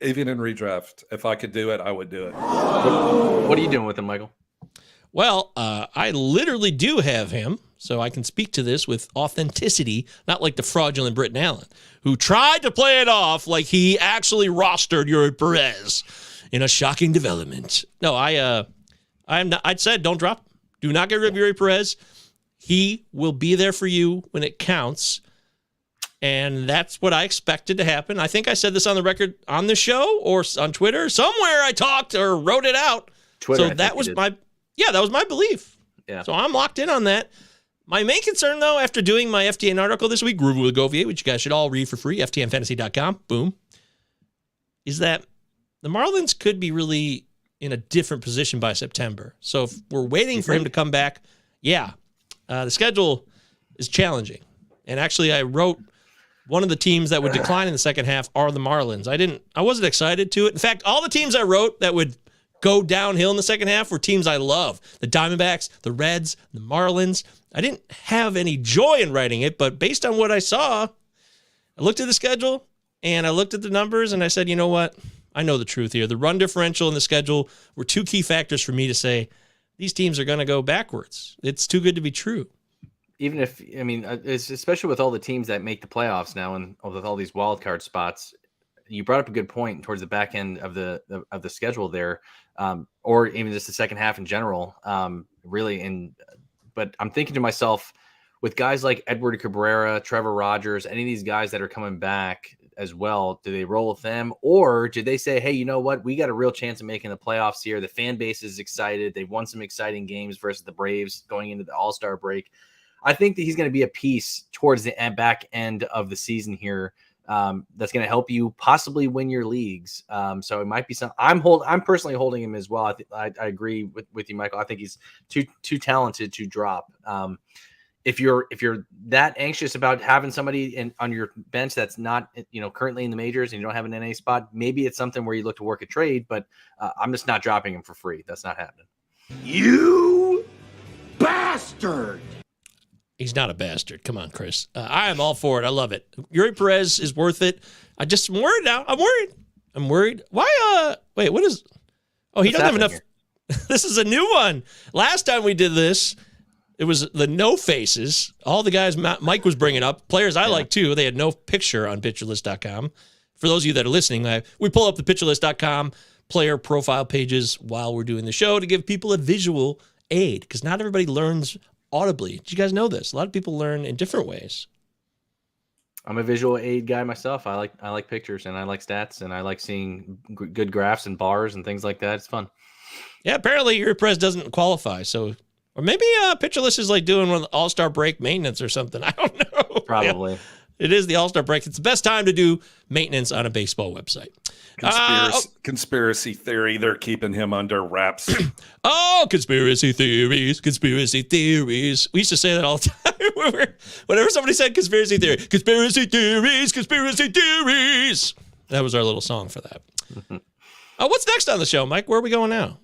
Even in redraft. If I could do it, I would do it. What are you doing with him, Michael? Well, I literally do have him, so I can speak to this with authenticity, not like the fraudulent Britton Allen, who tried to play it off like he actually rostered Eury Perez in a shocking development. No, I said don't drop. Do not get rid of Eury Perez. He will be there for you when it counts. And that's what I expected to happen. I think I said this on the record on the show or on Twitter. Somewhere I talked or wrote it out. Twitter, so that was that was my belief. Yeah. So I'm locked in on that. My main concern, though, after doing my FTN article this week, Groove with Govier, which you guys should all read for free, ftnfantasy.com, boom, is that the Marlins could be really in a different position by September. So if we're waiting for him to come back, the schedule is challenging. And actually, I wrote one of the teams that would decline in the second half are the Marlins. I wasn't excited to it. In fact, all the teams I wrote that would go downhill in the second half were teams I love. The Diamondbacks, the Reds, the Marlins. I didn't have any joy in writing it, but based on what I saw, I looked at the schedule and I looked at the numbers and I said, you know what? I know the truth here. The run differential and the schedule were two key factors for me to say these teams are going to go backwards. It's too good to be true. Even if, I mean, it's especially with all the teams that make the playoffs now and with all these wild card spots, you brought up a good point towards the back end of the schedule there, or even just the second half in general, really. But I'm thinking to myself, with guys like Edward Cabrera, Trevor Rogers, any of these guys that are coming back as well, do they roll with them, or do they say, hey, you know what, we got a real chance of making the playoffs here. The fan base is excited. They've won some exciting games versus the Braves going into the All-Star break. I think that he's going to be a piece towards the back end of the season here. That's going to help you possibly win your leagues. So it might be some. I'm personally holding him as well. I agree with you, Michael. I think he's too talented to drop. If you're that anxious about having somebody on your bench that's not currently in the majors and you don't have an NA spot, maybe it's something where you look to work a trade. But I'm just not dropping him for free. That's not happening. You bastard! He's not a bastard. Come on, Chris. I am all for it. I love it. Eury Perez is worth it. I'm worried now. I'm worried. Why? Wait, what is? Oh, he doesn't have enough. This is a new one. Last time we did this, it was the no faces. All the guys Mike was bringing up, players I like too. They had no picture on pitcherlist.com. For those of you that are listening, we pull up the pitcherlist.com player profile pages while we're doing the show to give people a visual aid, because not everybody learns audibly. Did you guys know this? A lot of people learn in different ways. I'm a visual aid guy myself. I like pictures and I like stats and I like seeing good graphs and bars and things like that. It's fun. Yeah, apparently your Perez doesn't qualify. So, or maybe Pitcher List is like doing one of the All-Star break maintenance or something. I don't know. Probably. Yeah. It is the All-Star break. It's the best time to do maintenance on a baseball website. Conspiracy theory. They're keeping him under wraps. Conspiracy theories. We used to say that all the time. Whenever somebody said conspiracy theory, conspiracy theories. That was our little song for that. What's next on the show, Mike? Where are we going now?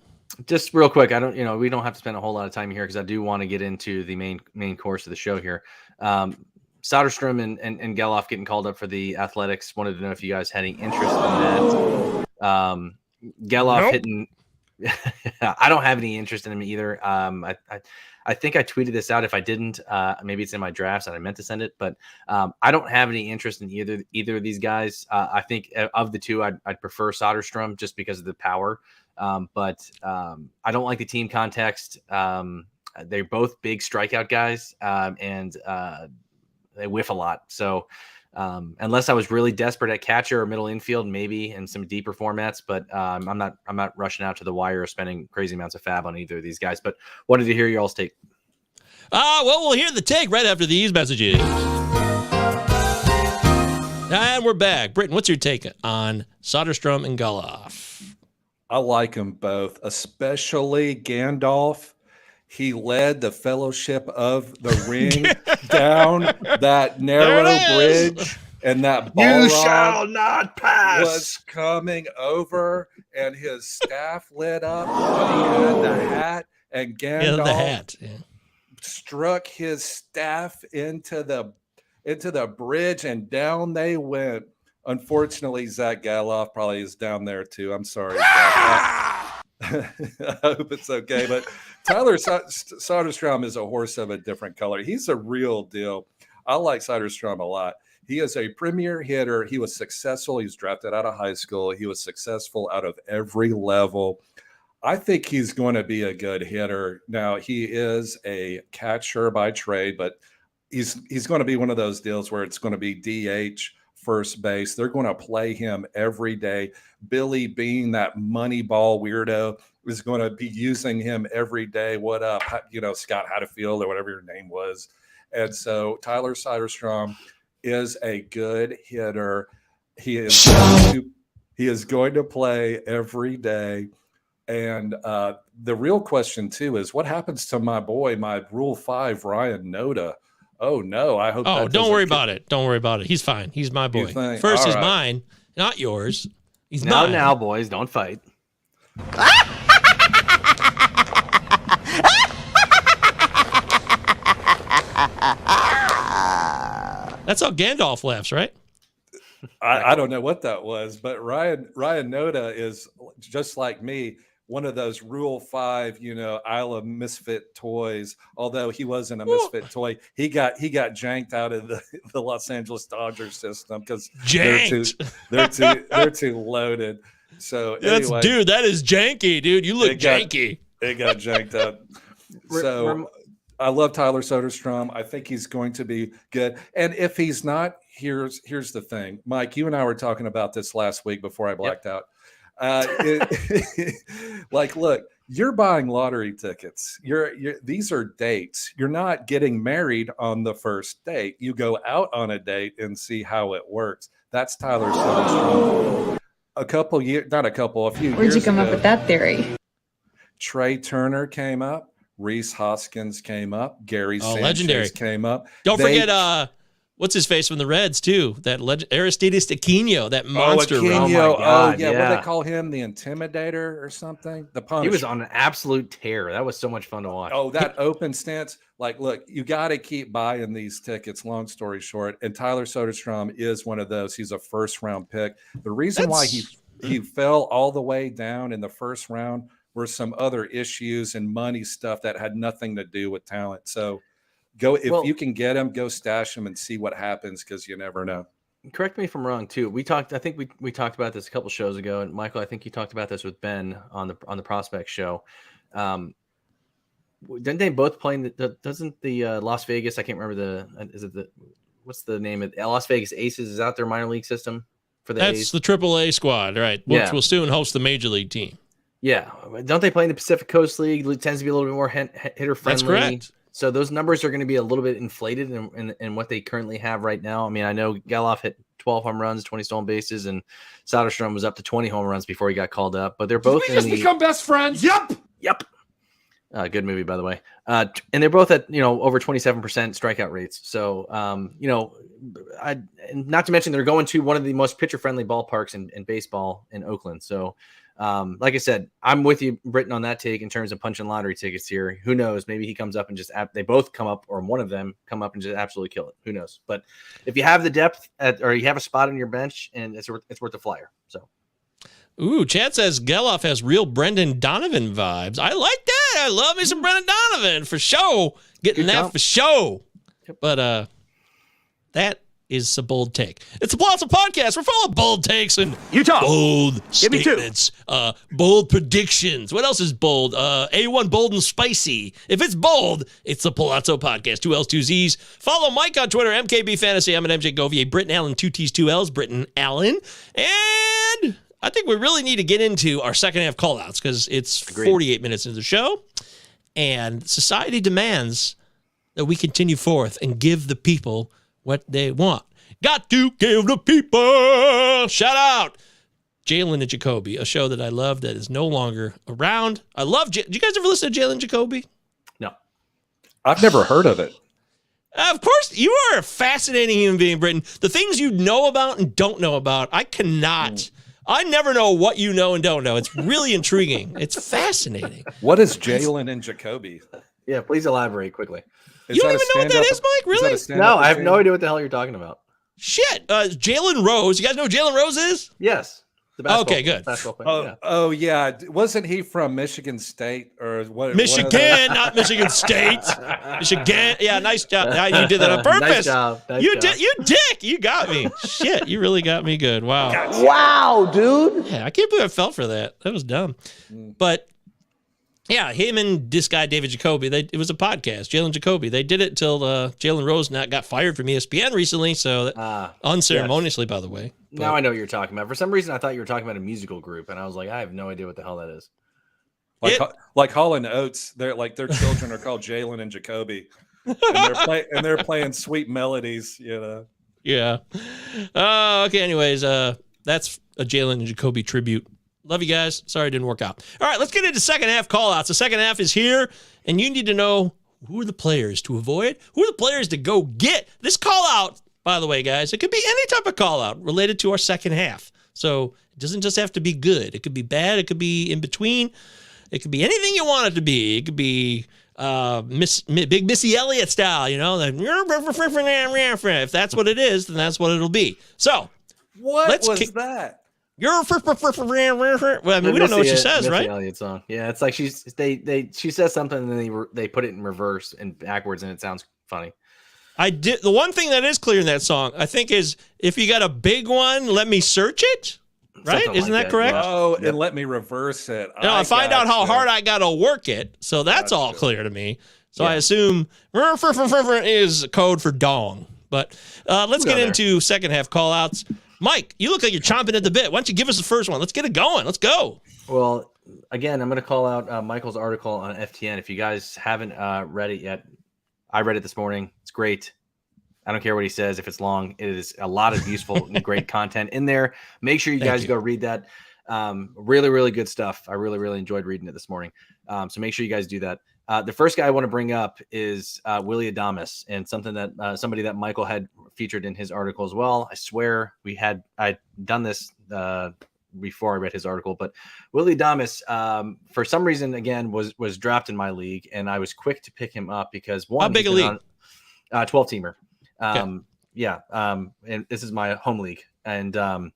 Just real quick. We don't have to spend a whole lot of time here because I do want to get into the main course of the show here. Soderstrom and Gelof getting called up for the Athletics. Wanted to know if you guys had any interest in that. Gelof hitting. I don't have any interest in him either. I think I tweeted this out. If I didn't, maybe it's in my drafts and I meant to send it. But I don't have any interest in either of these guys. I think of the two, I'd prefer Soderstrom just because of the power. But I don't like the team context. They're both big strikeout guys, and they whiff a lot. So unless I was really desperate at catcher or middle infield, maybe in some deeper formats, but I'm not rushing out to the wire or spending crazy amounts of fab on either of these guys. But wanted to hear your all's take. Well, we'll hear the take right after these messages. And we're back. Britton, what's your take on Soderstrom and Gelof? I like them both, especially Gandalf. He led the Fellowship of the Ring down that narrow bridge, and that ball shall not pass was coming over, and his staff lit up when he had the hat, and Gandalf struck his staff into the bridge, and down they went. Unfortunately, Zach Gelof probably is down there too. I'm sorry. I hope it's okay. But Tyler Soderstrom is a horse of a different color. He's a real deal. I like Soderstrom a lot. He is a premier hitter. He was successful. He was drafted out of high school. He was successful out of every level. I think he's going to be a good hitter. Now, he is a catcher by trade, but he's going to be one of those deals where it's going to be DH, first base. They're going to play him every day. Billy, being that money ball weirdo, is going to be using him every day. What up, Scott Hatfield or whatever your name was. And so Tyler Soderstrom is a good hitter. He is going to play every day. And the real question too is what happens to my boy, my Rule 5 Ryan Noda? Oh no! I hope. Oh, don't worry about it. Don't worry about it. He's fine. He's my boy. First, he's mine, not yours. He's mine. Now, boys, don't fight. That's how Gandalf laughs, right? I don't know what that was, but Ryan Noda is just like me, one of those Rule 5, Isle of Misfit toys. Although he wasn't a misfit toy, he got janked out of the Los Angeles Dodgers system because they're too loaded. So anyway, dude, that is janky, dude. You look janky. It got janked up. So I love Tyler Soderstrom. I think he's going to be good. And if he's not, here's the thing. Mike, you and I were talking about this last week before I blacked out. Look, you're buying lottery tickets. These are dates. You're not getting married on the first date. You go out on a date and see how it works. That's Tyler Soderstrom. A few years Where'd you come up with that theory? Trey Turner came up. Reese Hoskins came up. Gary Sanchez legendary. came up. Don't forget, what's his face from the Reds too? That Aristides Aquino, that monster. Oh yeah. What do they call him? The Intimidator or something? The Punisher. He was on an absolute tear. That was so much fun to watch. Oh, that open stance. Look, you got to keep buying these tickets. Long story short, and Tyler Soderstrom is one of those. He's a first-round pick. The reason why he fell all the way down in the first round were some other issues and money stuff that had nothing to do with talent. So if you can get him, go stash him and see what happens, because you never know. Correct me if I'm wrong too. I think we talked about this a couple shows ago, and Michael, I think you talked about this with Ben on the Prospect show. Didn't they both play doesn't the Las Vegas, I can't remember what's the name of Las Vegas Aces, is out their minor league system for the That's A's? the AAA squad, right? Which will soon host the major league team. Yeah. Don't they play in the Pacific Coast League? It tends to be a little bit more hitter friendly. That's correct. So those numbers are going to be a little bit inflated in what they currently have right now. I mean, I know Gelof hit 12 home runs, 20 stolen bases, and Soderstrom was up to 20 home runs before he got called up. But they're both become best friends. Yep. Good movie, by the way. And they're both at over 27% strikeout rates. So not to mention they're going to one of the most pitcher friendly ballparks in baseball in Oakland. So. Like I said, I'm with you, Britton, on that take in terms of punching lottery tickets here. Who knows? Maybe he comes up and they both come up, or one of them come up and just absolutely kill it. Who knows? But if you have the depth or you have a spot on your bench, and it's worth a flyer. So, Chad says Gelof has real Brendan Donovan vibes. I like that. I love me some Brendan Donovan for show. Getting that for show. But that is a bold take. It's a Palazzo podcast. We're full of bold takes and bold statements, bold predictions. What else is bold? A1 bold and spicy. If it's bold, it's the Palazzo podcast. 2 L's, 2 Z's. Follow Mike on Twitter, MKB Fantasy. I'm at MJ Govier. Britton Allen, 2 T's, 2 L's. Britton Allen. And I think we really need to get into our second half callouts because it's 48 minutes into the show. And society demands that we continue forth and give the people what they want. Got to give the people. Shout out Jalen and Jacoby, a show that I love that is no longer around. I love. Did you guys ever listen to Jalen Jacoby? No, I've never heard of it. Of course, you are a fascinating human being, Britton. The things you know about and don't know about, I cannot. I never know what you know and don't know. It's really intriguing. It's fascinating. What is Jalen and Jacoby? Yeah, please elaborate quickly. You don't even know what that is, Mike? Really? No, I have no idea what the hell you're talking about. Shit. Jalen Rose. You guys know who Jalen Rose is? Yes. Okay, good. Oh, yeah. Wasn't he from Michigan State or what? Michigan, not Michigan State. Michigan. Yeah, nice job. You did that on purpose. You dick. You got me. Shit, you really got me good. Wow. Wow, dude. Yeah, I can't believe I fell for that. That was dumb. But yeah, him and this guy, David Jacoby, it was a podcast, Jalen Jacoby. They did it until Jalen Rose got fired from ESPN recently, so unceremoniously, by the way. But now I know what you're talking about. For some reason, I thought you were talking about a musical group, and I was like, I have no idea what the hell that is. Like Hall and Oates, their children are called Jalen and Jacoby, and they're playing sweet melodies, Yeah. Okay. Anyways, that's a Jalen and Jacoby tribute. Love you guys. Sorry it didn't work out. All right, let's get into second half call-outs. The second half is here, and you need to know who are the players to avoid, who are the players to go get. This call-out, by the way, guys, it could be any type of call-out related to our second half. So it doesn't just have to be good. It could be bad. It could be in between. It could be anything you want it to be. It could be Big Missy Elliott style, if that's what it is, then that's what it'll be. So what was that? Well, I mean, we don't know what she says, right? Elliott song. Yeah, it's like she says something and then they put it in reverse and backwards, and it sounds funny. The one thing that is clear in that song, I think, is if you got a big one, let me search it. Right? Something Isn't like that correct? Yeah. Oh, and let me reverse it. I find out how hard I got to work it. So that's all clear to me. So I assume is code for dong. But let's get into second half call outs. Mike, you look like you're chomping at the bit. Why don't you give us the first one? Let's get it going. Let's go. Well, again, I'm going to call out Michael's article on FTN. If you guys haven't read it yet, I read it this morning. It's great. I don't care what he says. If it's long, it is a lot of useful and great content in there. Make sure you guys go read that. Really, really good stuff. I really, really enjoyed reading it this morning. So make sure you guys do that. The first guy I want to bring up is Willy Adames, and something that somebody that Michael had featured in his article as well. I swear I'd done this before I read his article, but Willy Adames, for some reason, again, was drafted in my league, and I was quick to pick him up because how big a league? 12-teamer. And this is my home league, and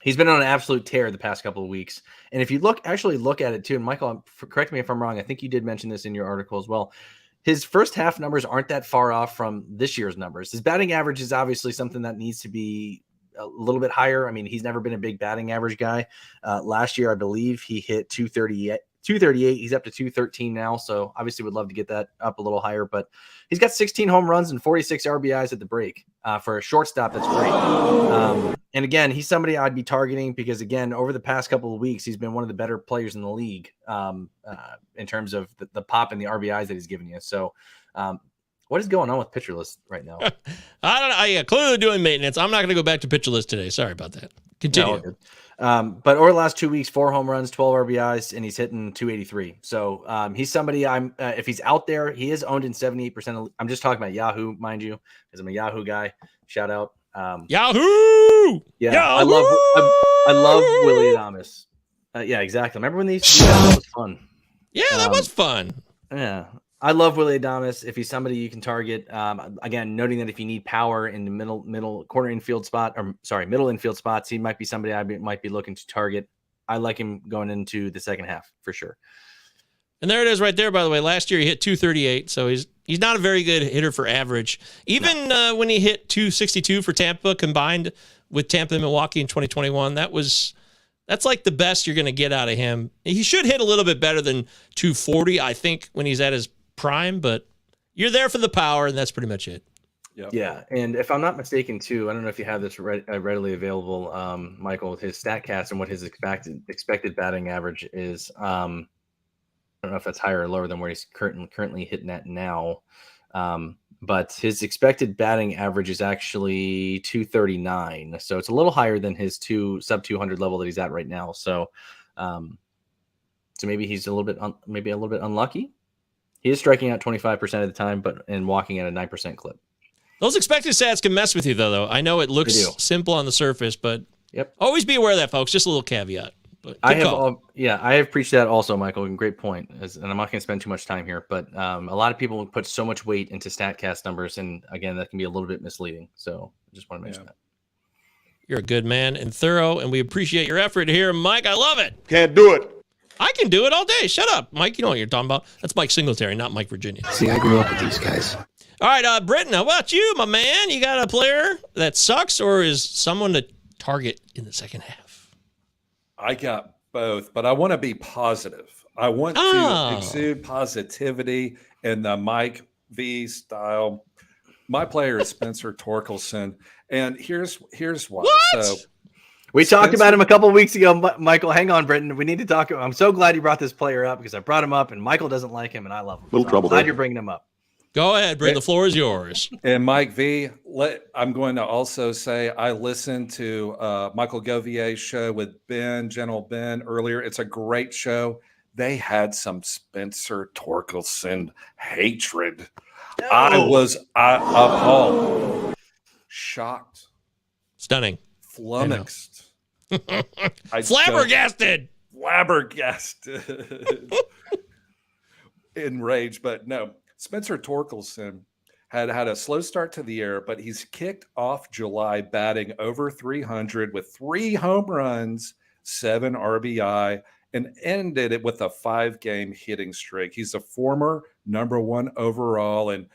he's been on an absolute tear the past couple of weeks. And if you look at it too, and Michael, correct me if I'm wrong, I think you did mention this in your article as well. His first half numbers aren't that far off from this year's numbers. His batting average is obviously something that needs to be a little bit higher. I mean, he's never been a big batting average guy. Last year, I believe he hit 238. He's up to 213 now. So obviously would love to get that up a little higher, but he's got 16 home runs and 46 RBIs at the break. For a shortstop, that's great. And again, he's somebody I'd be targeting because, again, over the past couple of weeks, he's been one of the better players in the league in terms of the pop and the RBIs that he's giving you. So what is going on with pitcher list right now? I don't know. I clearly doing maintenance. I'm not going to go back to pitcher list today. Sorry about that. Continue. No, but over the last 2 weeks, 4 home runs, 12 RBIs, and he's hitting 283. So he's somebody if he's out there, he is owned in 78%. I'm just talking about Yahoo, mind you, because I'm a Yahoo guy. Shout out. Yahoo! Yeah, Yahoo! I love Willy Adames. Yeah, exactly. Remember when these that was fun? Yeah, that was fun. Yeah. I love Willy Adames. If he's somebody you can target, again, noting that if you need power in the middle corner infield spot, middle infield spots, he might be somebody might be looking to target. I like him going into the second half for sure. And there it is right there, by the way. Last year he hit 238, so he's not a very good hitter for average. Even when he hit 262 for Tampa combined with Tampa and Milwaukee in 2021, that's like the best you're going to get out of him. He should hit a little bit better than 240, I think, when he's at his prime, but you're there for the power, and that's pretty much it. Yep. Yeah, and if I'm not mistaken, too, I don't know if you have this readily available, Michael, his StatCast and what his expected batting average is. I don't know if that's higher or lower than where he's currently hitting at now, but his expected batting average is actually 239, so it's a little higher than his sub 200 level that he's at right now. So, maybe he's a little bit unlucky. He is striking out 25% of the time, and walking at a 9% clip. Those expected stats can mess with you, though. I know it looks simple on the surface, but always be aware of that, folks. Just a little caveat. But I have preached that also, Michael, and great point. And I'm not going to spend too much time here, but a lot of people put so much weight into StatCast numbers, and again, that can be a little bit misleading. So I just want to mention that. You're a good man and thorough, and we appreciate your effort here, Mike. I love it. Can't do it. I can do it all day. Shut up, Mike. You know what you're talking about. That's Mike Singletary, not Mike Virginia. See, I grew up with these guys. All right, Britton, how about you, my man? You got a player that sucks, or is someone to target in the second half? I got both, but I want to be positive. I want to exude positivity in the Mike V style. My player is Spencer Torkelson, and here's why. What? So we talked about him a couple of weeks ago, Michael. Hang on, Britton. We need to talk. I'm so glad you brought this player up because I brought him up, and Michael doesn't like him, and I love him. Little trouble. Glad you're bringing him up. Go ahead, Britton. The floor is yours. And Mike V, I'm going to also say I listened to Michael Govier's show with General Ben earlier. It's a great show. They had some Spencer Torkelson hatred. No. I was appalled, shocked, stunning, flummoxed, flabbergasted. enraged, but no. Spencer Torkelson had a slow start to the year, but he's kicked off July batting over 300 with 3 home runs, 7 RBI, and ended it with a 5-game hitting streak. He's a former #1 overall, and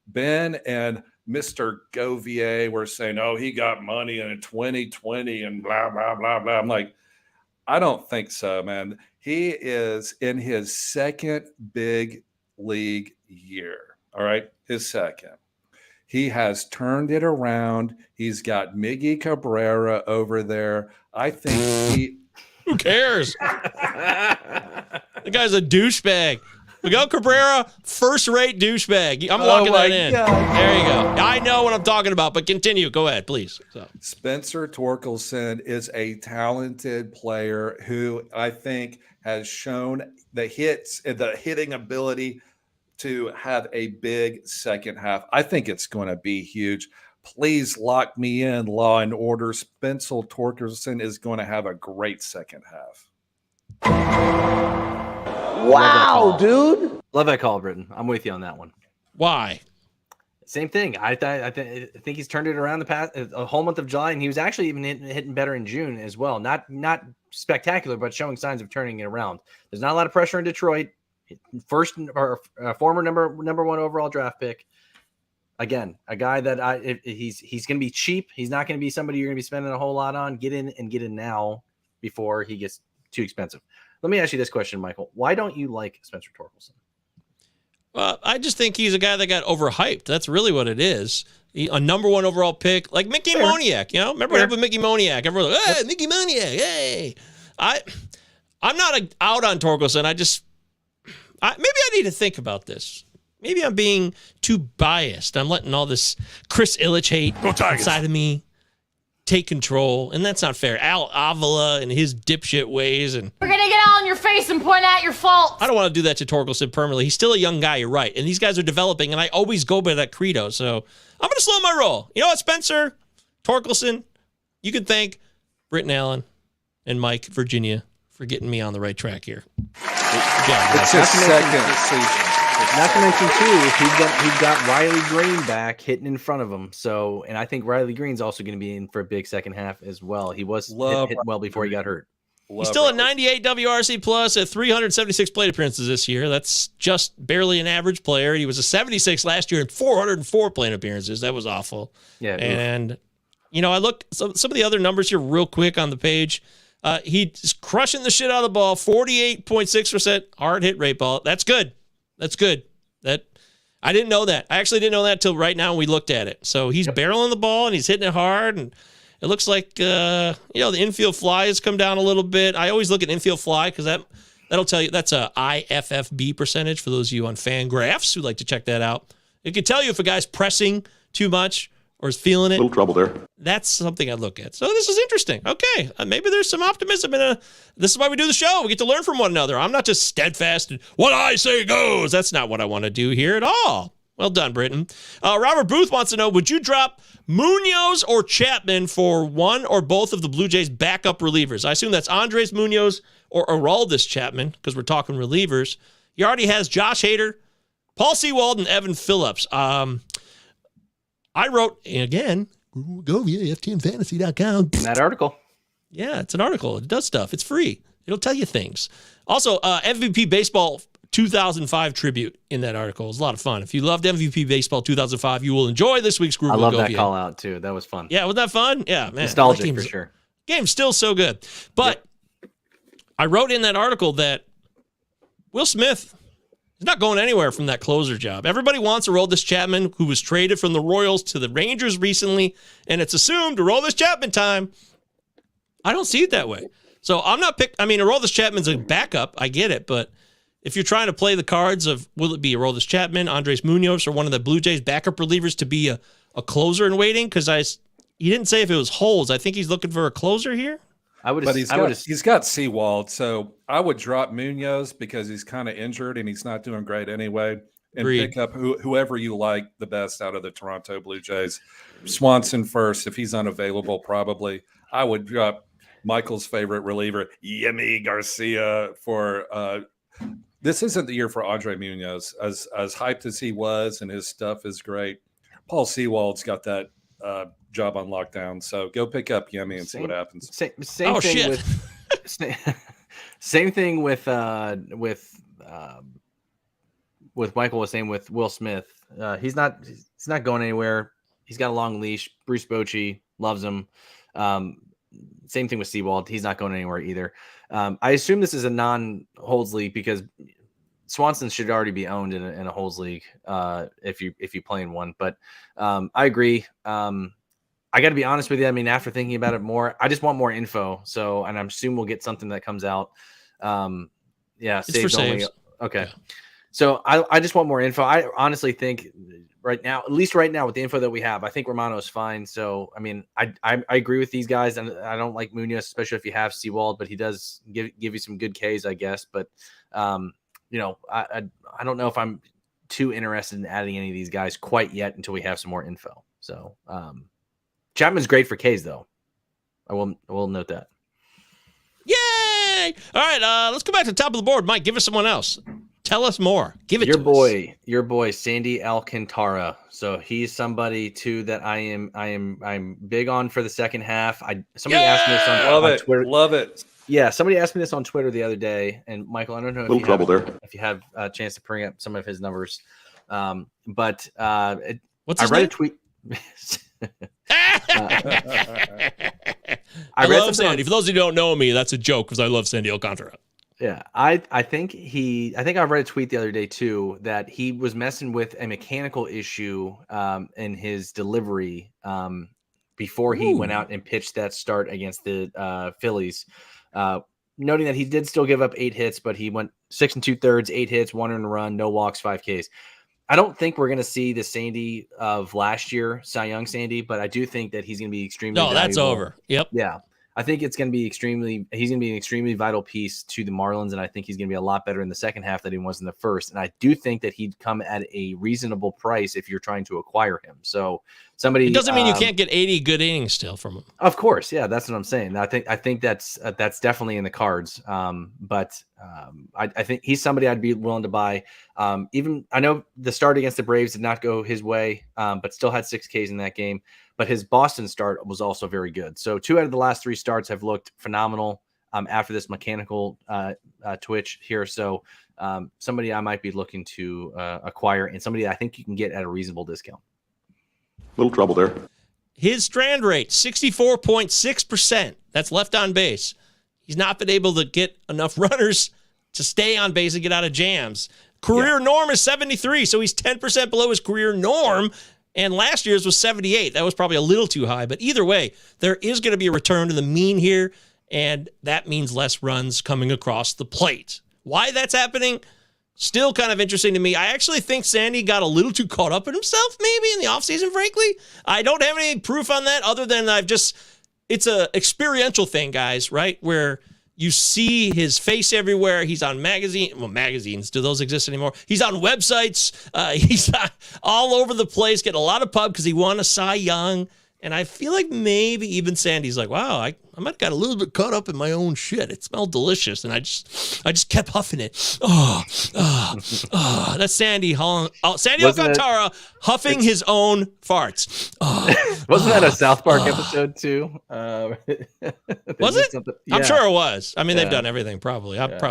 Ben and Mr. Govier were saying, oh, he got money in 2020 and blah, blah, blah, blah. I'm like, I don't think so, man. He is in his second big league year. All right, his second. He has turned it around. He's got Miggy Cabrera over there. I think he... Who cares? The guy's a douchebag. Miguel Cabrera, first-rate douchebag. I'm locking that in. God. There you go. I know what I'm talking about, but continue. Go ahead, please. So. Spencer Torkelson is a talented player who I think has shown the hitting ability to have a big second half. I think it's going to be huge. Please lock me in, Law and Order. Spencer Torkelson is going to have a great second half. Wow, dude. Love that call, Britton. I'm with you on that one. Why? Same thing. I think he's turned it around a whole month of July, and he was actually even hitting better in June as well. Not spectacular, but showing signs of turning it around. There's not a lot of pressure in Detroit. Former number 1 overall draft pick. Again, a guy that he's going to be cheap. He's not going to be somebody you're going to be spending a whole lot on. Get in now before he gets too expensive. Let me ask you this question, Michael. Why don't you like Spencer Torkelson? Well, I just think he's a guy that got overhyped. That's really what it is. A number 1 overall pick, like Mickey Moniak. You know, remember what happened with Mickey Moniak? Everyone was like, hey, Mickey Moniak, hey. I'm not out on Torkelson. Maybe I need to think about this. Maybe I'm being too biased. I'm letting all this Chris Illich hate inside of me take control, and that's not fair. Al Avila and his dipshit ways, and we're gonna get all in your face and point out your faults. I don't want to do that to Torkelson permanently. He's still a young guy, you're right, and these guys are developing, and I always go by that credo, so I'm gonna slow my roll. You know what, Spencer Torkelson, you can thank Britton Allen and Mike Virginia for getting me on the right track here. It's his second season. Not to mention, too, he's got Riley Green back hitting in front of him. So, and I think Riley Green's also going to be in for a big second half as well. He was hit well before he got hurt. He's still a 98 WRC plus at 376 plate appearances this year. That's just barely an average player. He was a 76 last year and 404 plate appearances. That was awful. Yeah. And, you know, I look some of the other numbers here real quick on the page. He's crushing the shit out of the ball, 48.6% hard hit rate ball. That's good. That's good. I didn't know that. I actually didn't know that until right now when we looked at it. So he's barreling the ball and he's hitting it hard, and it looks like the infield fly has come down a little bit. I always look at infield fly because that'll tell you that's a IFFB percentage for those of you on Fangraphs who like to check that out. It can tell you if a guy's pressing too much or is feeling it. A little trouble there. That's something I look at. So this is interesting. Okay, maybe there's some optimism this is why we do the show. We get to learn from one another. I'm not just steadfast and what I say goes. That's not what I want to do here at all. Well done, Britton. Robert Booth wants to know, would you drop Munoz or Chapman for one or both of the Blue Jays' backup relievers? I assume that's Andres Munoz or Aroldis Chapman because we're talking relievers. He already has Josh Hader, Paul Sewald, and Evan Phillips. I wrote, again, Govier, FTNFantasy.com. That article. Yeah, it's an article. It does stuff. It's free. It'll tell you things. Also, MVP Baseball 2005 tribute in that article. It's a lot of fun. If you loved MVP Baseball 2005, you will enjoy this week's group. I love that call out, too. That was fun. Yeah, wasn't that fun? Yeah, man. Nostalgic for sure. Game's still so good. But I wrote in that article that Will Smith is not going anywhere from that closer job. Everybody wants Aroldis Chapman, who was traded from the Royals to the Rangers recently, and it's assumed Aroldis Chapman time. I don't see it that way. So I'm not Aroldis Chapman's a backup. I get it, but if you're trying to play the cards of will it be Aroldis Chapman, Andres Munoz, or one of the Blue Jays backup relievers to be a closer in waiting? Because he didn't say if it was Holes. I think he's looking for a closer here. He's got Sewald, so I would drop Munoz because he's kind of injured and he's not doing great anyway, and pick up whoever you like the best out of the Toronto Blue Jays. Swanson first, if he's unavailable, probably. I would drop Michael's favorite reliever, Yemi Garcia, for this isn't the year for Andre Munoz. As hyped as he was, and his stuff is great. Paul Sewald's got that job on lockdown. So go pick up Yemi and see what happens. Same thing with Michael was saying with Will Smith. He's not going anywhere. He's got a long leash. Bruce Bochy loves him. Same thing with Sewald. He's not going anywhere either. I assume this is a non-holds league because Swanson should already be owned in a holds league if you play in one. But I agree. I got to be honest with you. I mean, after thinking about it more, I just want more info. So, and I'm assuming we'll get something that comes out. Saves only. Okay. Yeah. So I just want more info. I honestly think right now, at least right now with the info that we have, I think Romano is fine. So, I mean, I agree with these guys, and I don't like Munoz, especially if you have Sewald, but he does give you some good Ks, I guess. But, I don't know if I'm too interested in adding any of these guys quite yet until we have some more info. So, Chapman's great for Ks, though. I will note that. Yay! All right, let's go back to the top of the board. Mike, give us someone else. Tell us more. Give it your to boy, us. Your boy, Sandy Alcantara. So he's somebody too that I'm big on for the second half. Somebody asked me this on Twitter. Love it. Yeah, somebody asked me this on Twitter the other day, and Michael, I don't know if you have a chance to bring up some of his numbers. What's his name? Read a tweet. I love Sandy. For those who don't know me, that's a joke because I love Sandy Alcantara. Yeah, I think I read a tweet the other day too that he was messing with a mechanical issue in his delivery before he went out and pitched that start against the Phillies. Noting that he did still give up 8 hits, but he went 6 2/3, 8 hits, 1 earned run, no walks, 5 Ks. I don't think we're going to see the Sandy of last year, Cy Young Sandy, but I do think that he's going to be extremely valuable. That's over. Yep. Yeah. I think he's going to be an extremely vital piece to the Marlins, and I think he's going to be a lot better in the second half than he was in the first. And I do think that he'd come at a reasonable price if you're trying to acquire him. So it doesn't mean you can't get 80 good innings still from him. Of course, yeah, that's what I'm saying. I think that's definitely in the cards. I think he's somebody I'd be willing to buy. Even I know the start against the Braves did not go his way, but still had 6 Ks in that game. But his Boston start was also very good. So 2 out of the last 3 starts have looked phenomenal after this mechanical twitch here. So somebody I might be looking to acquire, and somebody I think you can get at a reasonable discount. Little trouble there. His strand rate, 64.6%. That's left on base. He's not been able to get enough runners to stay on base and get out of jams. Career norm is 73, so he's 10% below his career norm. And last year's was 78. That was probably a little too high. But either way, there is going to be a return to the mean here, and that means less runs coming across the plate. Why that's happening, still kind of interesting to me. I actually think Sandy got a little too caught up in himself maybe in the offseason, frankly. I don't have any proof on that other than it's a experiential thing, guys, right? Where you see his face everywhere. He's on magazines. Do those exist anymore? He's on websites. He's all over the place, getting a lot of pub because he won a Cy Young. And I feel like maybe even Sandy's like, wow, I might have got a little bit caught up in my own shit. It smelled delicious, and I just kept huffing it. That's Sandy Alcantara huffing his own farts. Wasn't that a South Park episode too? Was it? Yeah. I'm sure it was. I mean, they've done everything probably. I don't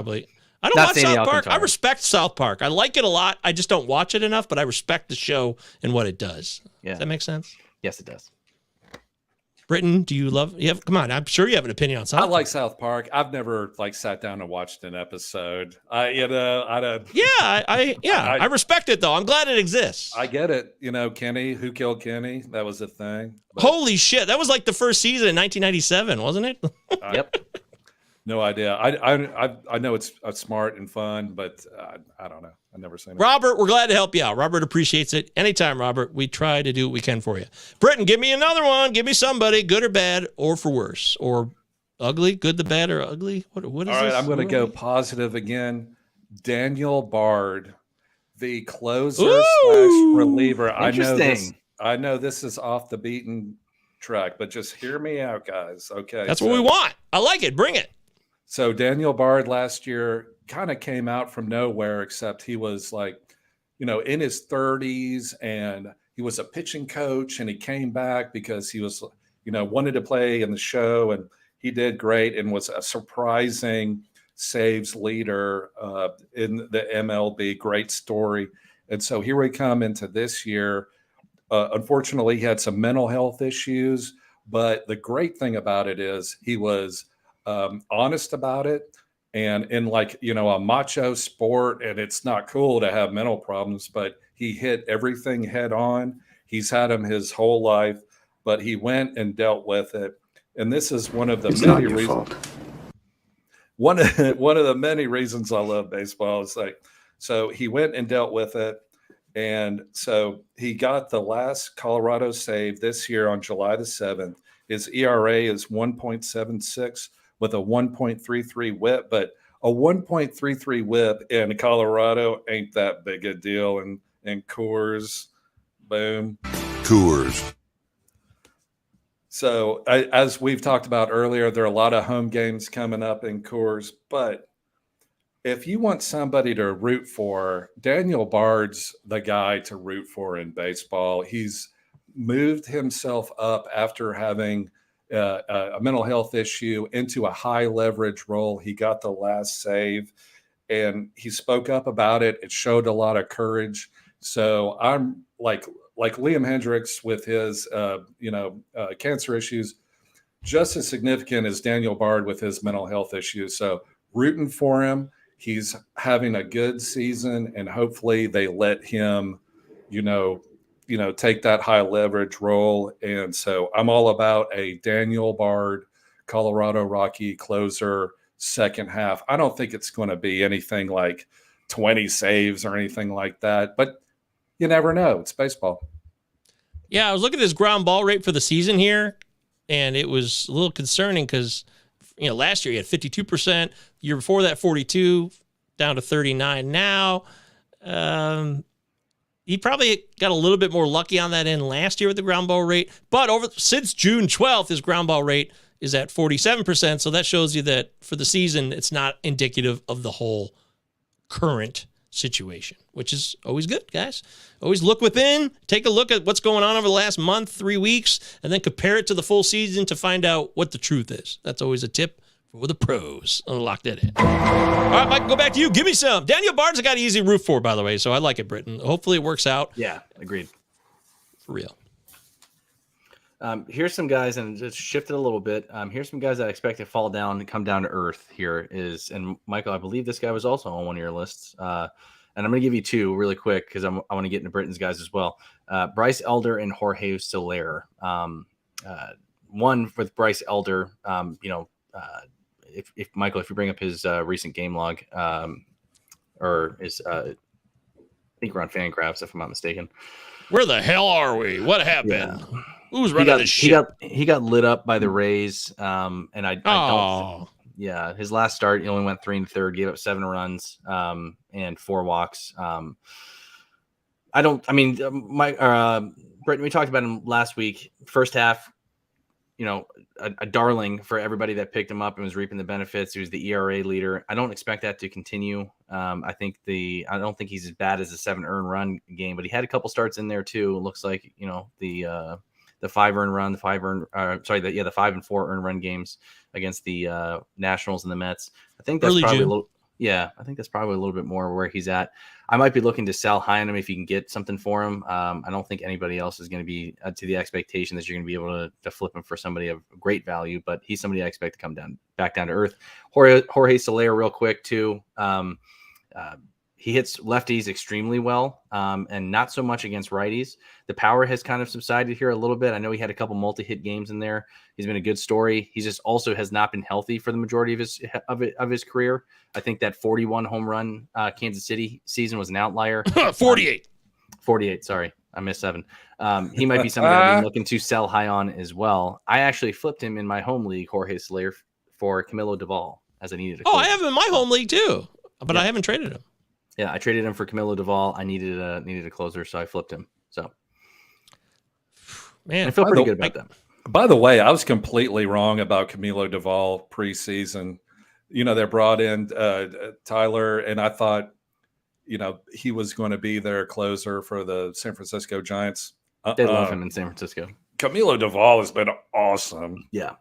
watch South Park. I respect South Park. I like it a lot. I just don't watch it enough, but I respect the show and what it does. Yeah. Does that make sense? Yes, it does. Britton, come on, I'm sure you have an opinion on South Park. I like South Park. I've never sat down and watched an episode. I respect it though. I'm glad it exists. I get it. Kenny, Who Killed Kenny? That was a thing. But holy shit. That was like the first season in 1997, wasn't it? Yep. No idea. I know it's smart and fun, but I don't know. I've never seen it. Robert, we're glad to help you out. Robert appreciates it. Anytime, Robert. We try to do what we can for you. Britton, give me another one. Give me somebody, good or bad, or for worse, or ugly, good, the bad, or ugly. What is this? All right, I'm going to go positive again. Daniel Bard, the closer / reliever. I know this is off the beaten track, but just hear me out, guys. Okay, that's what we want. I like it. Bring it. So Daniel Bard last year kind of came out from nowhere, except he was like, in his 30s, and he was a pitching coach, and he came back because he was, wanted to play in the show, and he did great and was a surprising saves leader in the MLB. Great story. And so here we come into this year. Unfortunately, he had some mental health issues, but the great thing about it is he was honest about it. And in a macho sport, and it's not cool to have mental problems, but he hit everything head on. He's had them his whole life, but he went and dealt with it. And this is one of the many reasons. One of the many reasons I love baseball is so he went and dealt with it. And so he got the last Colorado save this year on July the 7th. His ERA is 1.76 with a 1.33 whip, but a 1.33 whip in Colorado ain't that big a deal. And Coors, boom. Coors. So as we've talked about earlier, there are a lot of home games coming up in Coors, but if you want somebody to root for, Daniel Bard's the guy to root for in baseball. He's moved himself up after having a mental health issue into a high leverage role. He got the last save, and he spoke up about it. It showed a lot of courage. So I'm like Liam Hendricks with his cancer issues, just as significant as Daniel Bard with his mental health issues. So rooting for him. He's having a good season, and hopefully they let him, take that high leverage role. And so I'm all about a Daniel Bard, Colorado Rocky closer second half. I don't think it's going to be anything like 20 saves or anything like that, but you never know. It's baseball. Yeah, I was looking at his ground ball rate for the season here, and it was a little concerning because last year he had 52%. The year before that, 42, down to 39 now. He probably got a little bit more lucky on that end last year with the ground ball rate. But since June 12th, his ground ball rate is at 47%. So that shows you that for the season, it's not indicative of the whole current situation, which is always good, guys. Always look within, take a look at what's going on over the last month, 3 weeks, and then compare it to the full season to find out what the truth is. That's always a tip for the pros. I'll lock that in. All right, Mike, go back to you. Give me some. Daniel Bard's got easy root for, by the way, so I like it, Britton. Hopefully it works out. Yeah, agreed. For real. Here's some guys, and just shift it a little bit. Here's some guys that I expect to fall down and come down to earth here and Michael, I believe this guy was also on one of your lists. And I'm going to give you two really quick because I want to get into Britton's guys as well. Bryce Elder and Jorge Soler. One with Bryce Elder, if Michael, if you bring up his recent game log, or his, I think we're on Fangraphs, if I'm not mistaken. Where the hell are we? What happened? Yeah. Who's running this shit? He got lit up by the Rays, and I don't. Yeah, his last start, he only went 3 1/3, gave up 7 runs, and 4 walks. Britton, we talked about him last week. First half, a darling for everybody that picked him up and was reaping the benefits. He was the ERA leader. I don't expect that to continue. I don't think he's as bad as the 7 earned run game, but he had a couple starts in there too. It looks like, the 5 earned run, the 5 and 4 earned run games against the Nationals and the Mets. I think that's probably I think that's probably a little bit more where he's at. I might be looking to sell high on him if you can get something for him. I don't think anybody else is going to be to the expectation that you're going to be able to flip him for somebody of great value, but he's somebody I expect to come back down to earth. Jorge Soler real quick too. He hits lefties extremely well, and not so much against righties. The power has kind of subsided here a little bit. I know he had a couple multi-hit games in there. He's been a good story. He just also has not been healthy for the majority of his career. I think that 41 home run Kansas City season was an outlier. 48. 48. Sorry, I missed 7. He might be somebody I've been looking to sell high on as well. I actually flipped him in my home league, Jorge Soler, for Camilo Doval as I needed. I have him in my home league too, but I haven't traded him. Yeah, I traded him for Camilo Doval. I needed a closer, so I flipped him. So, man, I feel pretty good about that. By the way, I was completely wrong about Camilo Doval preseason. they brought in Tyler, and I thought, he was going to be their closer for the San Francisco Giants. They love him in San Francisco. Camilo Duvall has been awesome. Yeah.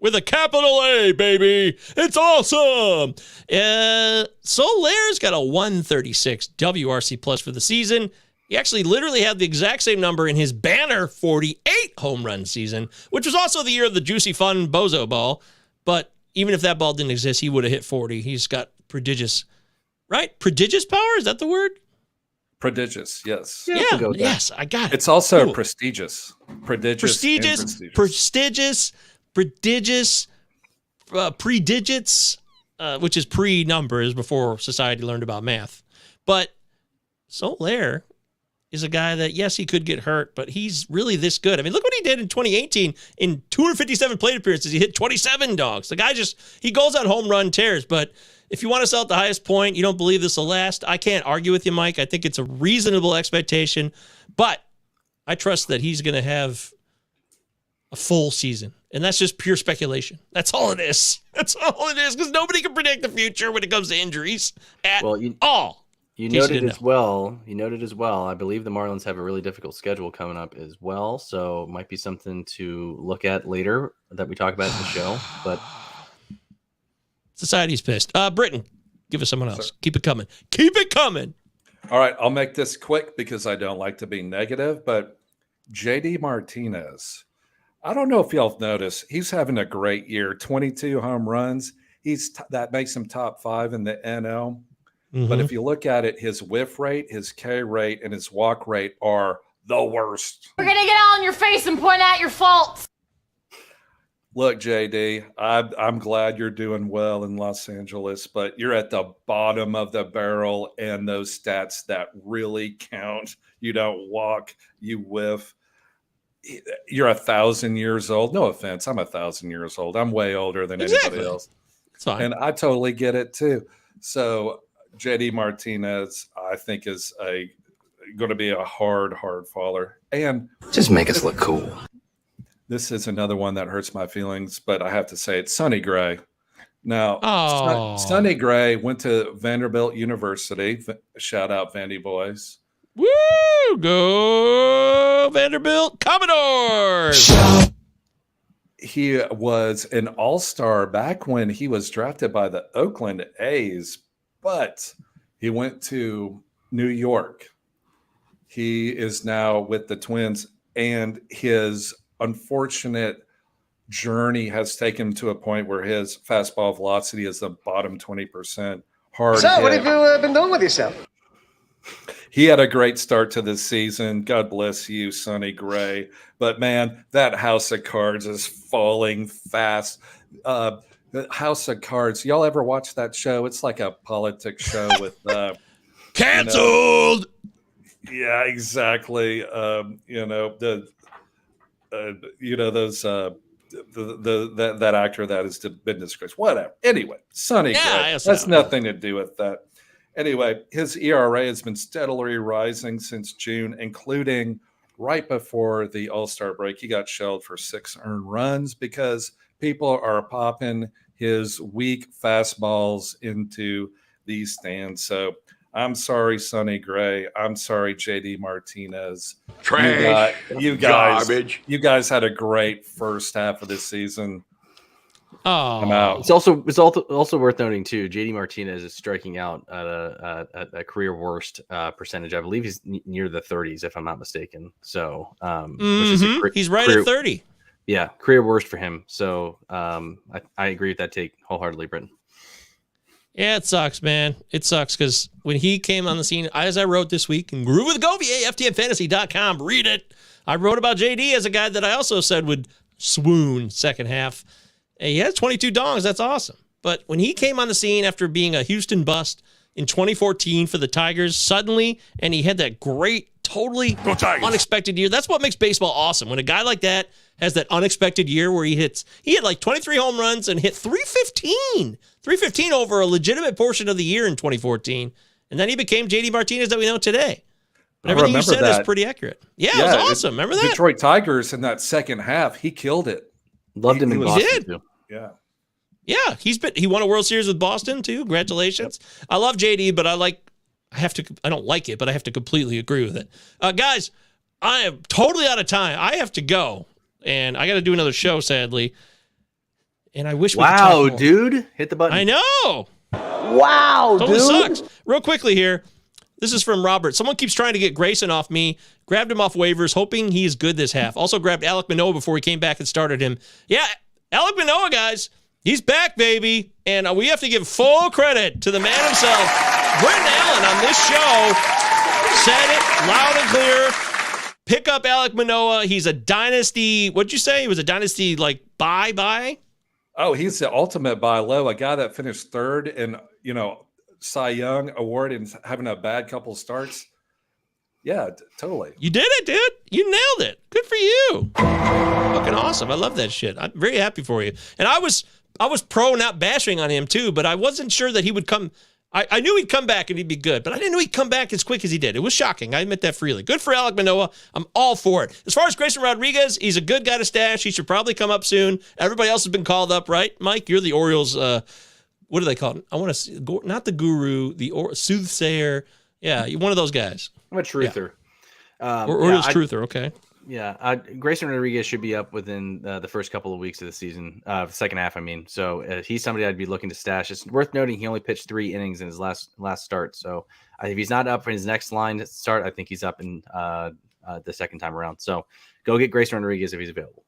With a capital A, baby. It's awesome. Soler's got a 136 WRC plus for the season. He actually literally had the exact same number in his banner 48 home run season, which was also the year of the Juicy Fun Bozo ball. But even if that ball didn't exist, he would have hit 40. He's got prodigious, right? Prodigious power? Is that the word? Prodigious, yes. Yeah, yes, I got it. It's also Cool. prestigious. Prestigious, pre-digits, which is pre-numbers before society learned about math. But Soler is a guy that, yes, he could get hurt, but he's really this good. I mean, look what he did in 2018 in 257 plate appearances. He hit 27 dogs. The guy he goes on home run tears. But if you want to sell at the highest point, you don't believe this will last, I can't argue with you, Mike. I think it's a reasonable expectation, but I trust that he's going to have a full season. And that's just pure speculation. That's all it is. That's all it is, because nobody can predict the future when it comes to injuries at all. You noted as well. I believe the Marlins have a really difficult schedule coming up as well, so it might be something to look at later that we talk about in the show. But society's pissed. Britton, give us someone else. Sir. Keep it coming. Keep it coming. All right, I'll make this quick because I don't like to be negative, but JD Martinez. I don't know if y'all have noticed, he's having a great year. 22 home runs. That makes him top 5 in the NL. Mm-hmm. But if you look at it, his whiff rate, his K rate, and his walk rate are the worst. We're going to get all in your face and point out your faults. Look, JD, I'm glad you're doing well in Los Angeles, but you're at the bottom of the barrel, and those stats that really count. You don't walk, you whiff. You're 1,000 years old. No offense, I'm 1,000 years old. I'm way older than anybody else. It's fine. And I totally get it too. So JD Martinez, I think, is going to be a hard faller. And just make us look cool. This is another one that hurts my feelings, but I have to say it's Sonny Gray. Now, Sonny Gray went to Vanderbilt University. Shout out Vandy boys. Woo! Go Vanderbilt Commodores! He was an all-star back when he was drafted by the Oakland A's, but he went to New York. He is now with the Twins, and his unfortunate journey has taken him to a point where his fastball velocity is the bottom 20%. Hard. So, what have you been doing with yourself? He had a great start to the season. God bless you, Sonny Gray. But, man, that House of Cards is falling fast. The House of Cards. Y'all ever watch that show? It's like a politics show with canceled. Yeah, exactly. That actor that has been disgraced. Whatever. Anyway, Sonny Gray. That's nothing to do with that. Anyway, his ERA has been steadily rising since June, including right before the All-Star break. He got shelled for 6 earned runs because people are popping his weak fastballs into these stands. So I'm sorry, Sonny Gray. I'm sorry, JD Martinez. Trash. You guys, garbage. You guys had a great first half of this season. Oh, I'm out. It's also worth noting too. JD Martinez is striking out at a career worst percentage. I believe he's near the 30s, if I'm not mistaken. So, he's right at 30. Yeah, career worst for him. So, I agree with that take wholeheartedly, Britton. Yeah, it sucks, man. It sucks because when he came on the scene, as I wrote this week in Groove with Govier, FTNFantasy.com, read it. I wrote about JD as a guy that I also said would swoon second half. He has 22 dongs. That's awesome. But when he came on the scene after being a Houston bust in 2014 for the Tigers, suddenly, and he had that great, totally unexpected year. That's what makes baseball awesome. When a guy like that has that unexpected year where he had like 23 home runs and hit 315 over a legitimate portion of the year in 2014. And then he became JD Martinez that we know today. But everything you said is pretty accurate. Yeah, it was awesome. Remember that? Detroit Tigers in that second half, he killed it. Loved him in Boston too. Yeah. Yeah, he won a World Series with Boston too. Congratulations. Yep. I love JD, but I don't like it, but I have to completely agree with it. Guys, I am totally out of time. I have to go, and I got to do another show, sadly. And I wish we could talk more. Dude, hit the button. I know. Wow, totally dude. Sucks. Real quickly here. This is from Robert. Someone keeps trying to get Grayson off me. Grabbed him off waivers, hoping he is good this half. Also grabbed Alek Manoah before he came back and started him. Yeah, Alek Manoah, guys. He's back, baby. And we have to give full credit to the man himself. Britton Allen on this show said it loud and clear. Pick up Alek Manoah. He's a dynasty. What'd you say? He was a dynasty, like, buy? Oh, he's the ultimate buy low. A guy that finished third in, Cy Young award and having a bad couple starts. Yeah, totally. You did it, dude. You nailed it. Good for you. Fucking awesome. I love that shit. I'm very happy for you. And I was pro not bashing on him too, but I wasn't sure that he would come. I knew he'd come back and he'd be good, but I didn't know he'd come back as quick as he did. It was shocking. I admit that freely. Good for Alek Manoah. I'm all for it. As far as Grayson Rodriguez, he's a good guy to stash. He should probably come up soon. Everybody else has been called up, right? Mike, you're the Orioles. What do they call it? I want to see, not the guru, the soothsayer. Yeah, you're one of those guys. I'm a truther. Yeah. Orioles truther, okay. Yeah, Grayson Rodriguez should be up within the first couple of weeks of the season, second half, I mean. So he's somebody I'd be looking to stash. It's worth noting he only pitched 3 innings in his last start. So if he's not up for his next line start, I think he's up in the second time around. So go get Grayson Rodriguez if he's available.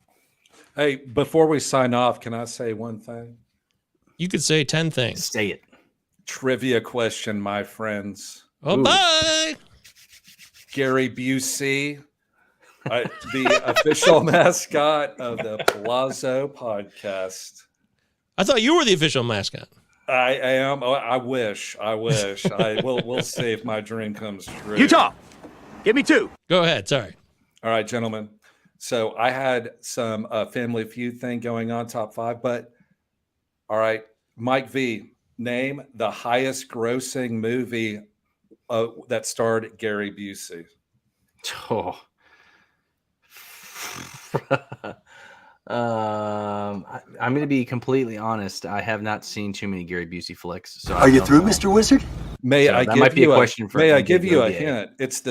Hey, before we sign off, can I say one thing? You could say 10 things. Say it. Trivia question, my friends. Oh, bye. Gary Busey, the official mascot of the Palazzo podcast. I thought you were the official mascot. I am. I wish. We'll see if my dream comes true. Utah, give me 2. Go ahead. Sorry. All right, gentlemen. So I had some Family Feud thing going on, top 5, but all right, Mike V, name the highest grossing movie that starred Gary Busey. Oh. I'm going to be completely honest. I have not seen too many Gary Busey flicks. So are you through, Mr. Wizard? May I give you a hint? It's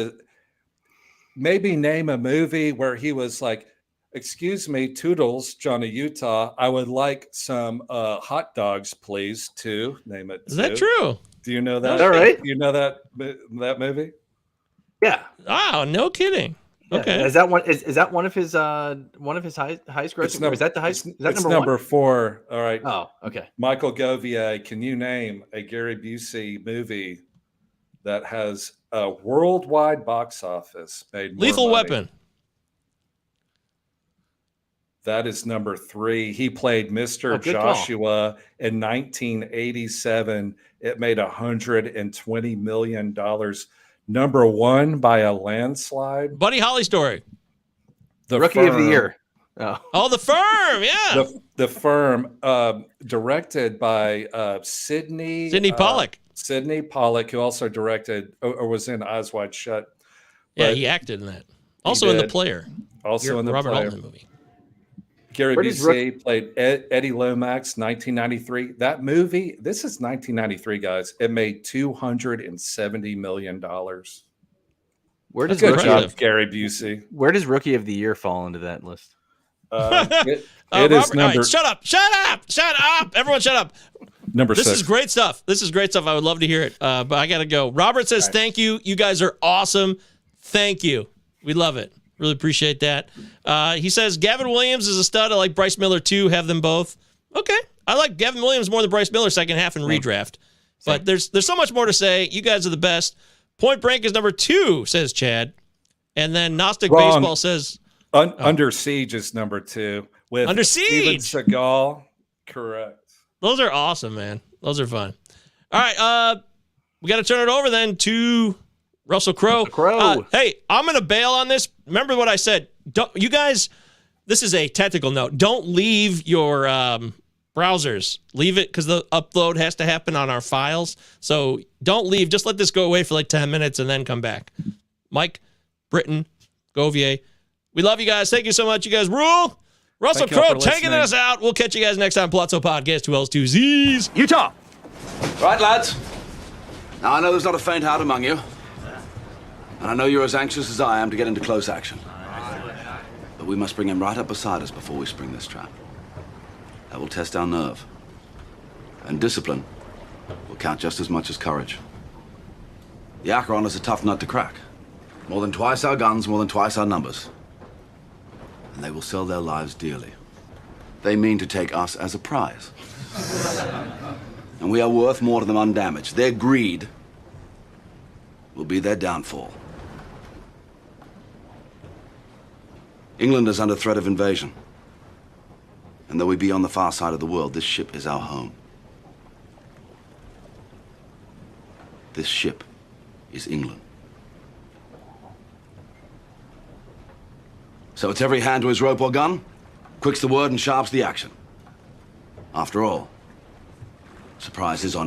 maybe name a movie where he was like, excuse me, Toodles, Johnny Utah. I would like some hot dogs, please, too. Name it. Is that true? Do you know that? Is that right? Do you know that movie? Yeah. Oh, no kidding. Yeah. Okay. Is that one? Is that one of his highest grossing? Is that the highest? Is that it's number 4. All right. Oh, okay. Michael Govier, can you name a Gary Busey movie that has a worldwide box office made more Lethal money? Weapon. That is number 3. He played Mr. Joshua in 1987. It made $120 million. Number 1 by a landslide. Buddy Holly story. The Rookie of the Year. Oh, The Firm. Yeah. The Firm, directed by Sidney Pollack. Sidney Pollack, who also directed or was in Eyes Wide Shut. Yeah, he acted in that. Also in The Player. Also in The Robert Player. Altman movie. Gary Busey played Eddie Lomax, 1993. That movie, this is 1993, guys. It made $270 million. Where does Good job, Gary Busey. Where does Rookie of the Year fall into that list? It is number. Right, shut up! Everyone, shut up. Number 6. This is great stuff. I would love to hear it, but I gotta go. Robert says, "Thank you. You guys are awesome. Thank you. We love it. Really appreciate that." He says Gavin Williams is a stud. I like Bryce Miller too. Have them both. Okay, I like Gavin Williams more than Bryce Miller second half in redraft. But there's so much more to say. You guys are the best. Point Break is number 2, says Chad, and then Gnostic Baseball says Under Siege is number 2 with Under Siege. Steven Seagal. Correct. Those are awesome, man. Those are fun. All right, we got to turn it over then to Russell Crowe. Hey, I'm going to bail on this. Remember what I said. You guys, this is a technical note. Don't leave your browsers. Leave it because the upload has to happen on our files. So don't leave. Just let this go away for like 10 minutes and then come back. Mike, Britton, Govier, we love you guys. Thank you so much. You guys rule. Russell Thank y'all Crowe for taking listening. us out. We'll catch you guys next time. Palazzo Podcast, 2Ls2Zs. Utah. Right, lads. Now, I know there's not a faint-heart among you. And I know you're as anxious as I am to get into close action. But we must bring him right up beside us before we spring this trap. That will test our nerve. And discipline will count just as much as courage. The Acheron is a tough nut to crack. More than twice our guns, more than twice our numbers. And they will sell their lives dearly. They mean to take us as a prize. And we are worth more to them undamaged. Their greed will be their downfall. England is under threat of invasion. And though we be on the far side of the world, this ship is our home. This ship is England. So it's every hand to his rope or gun, quick's the word and sharp's the action. After all, surprise is on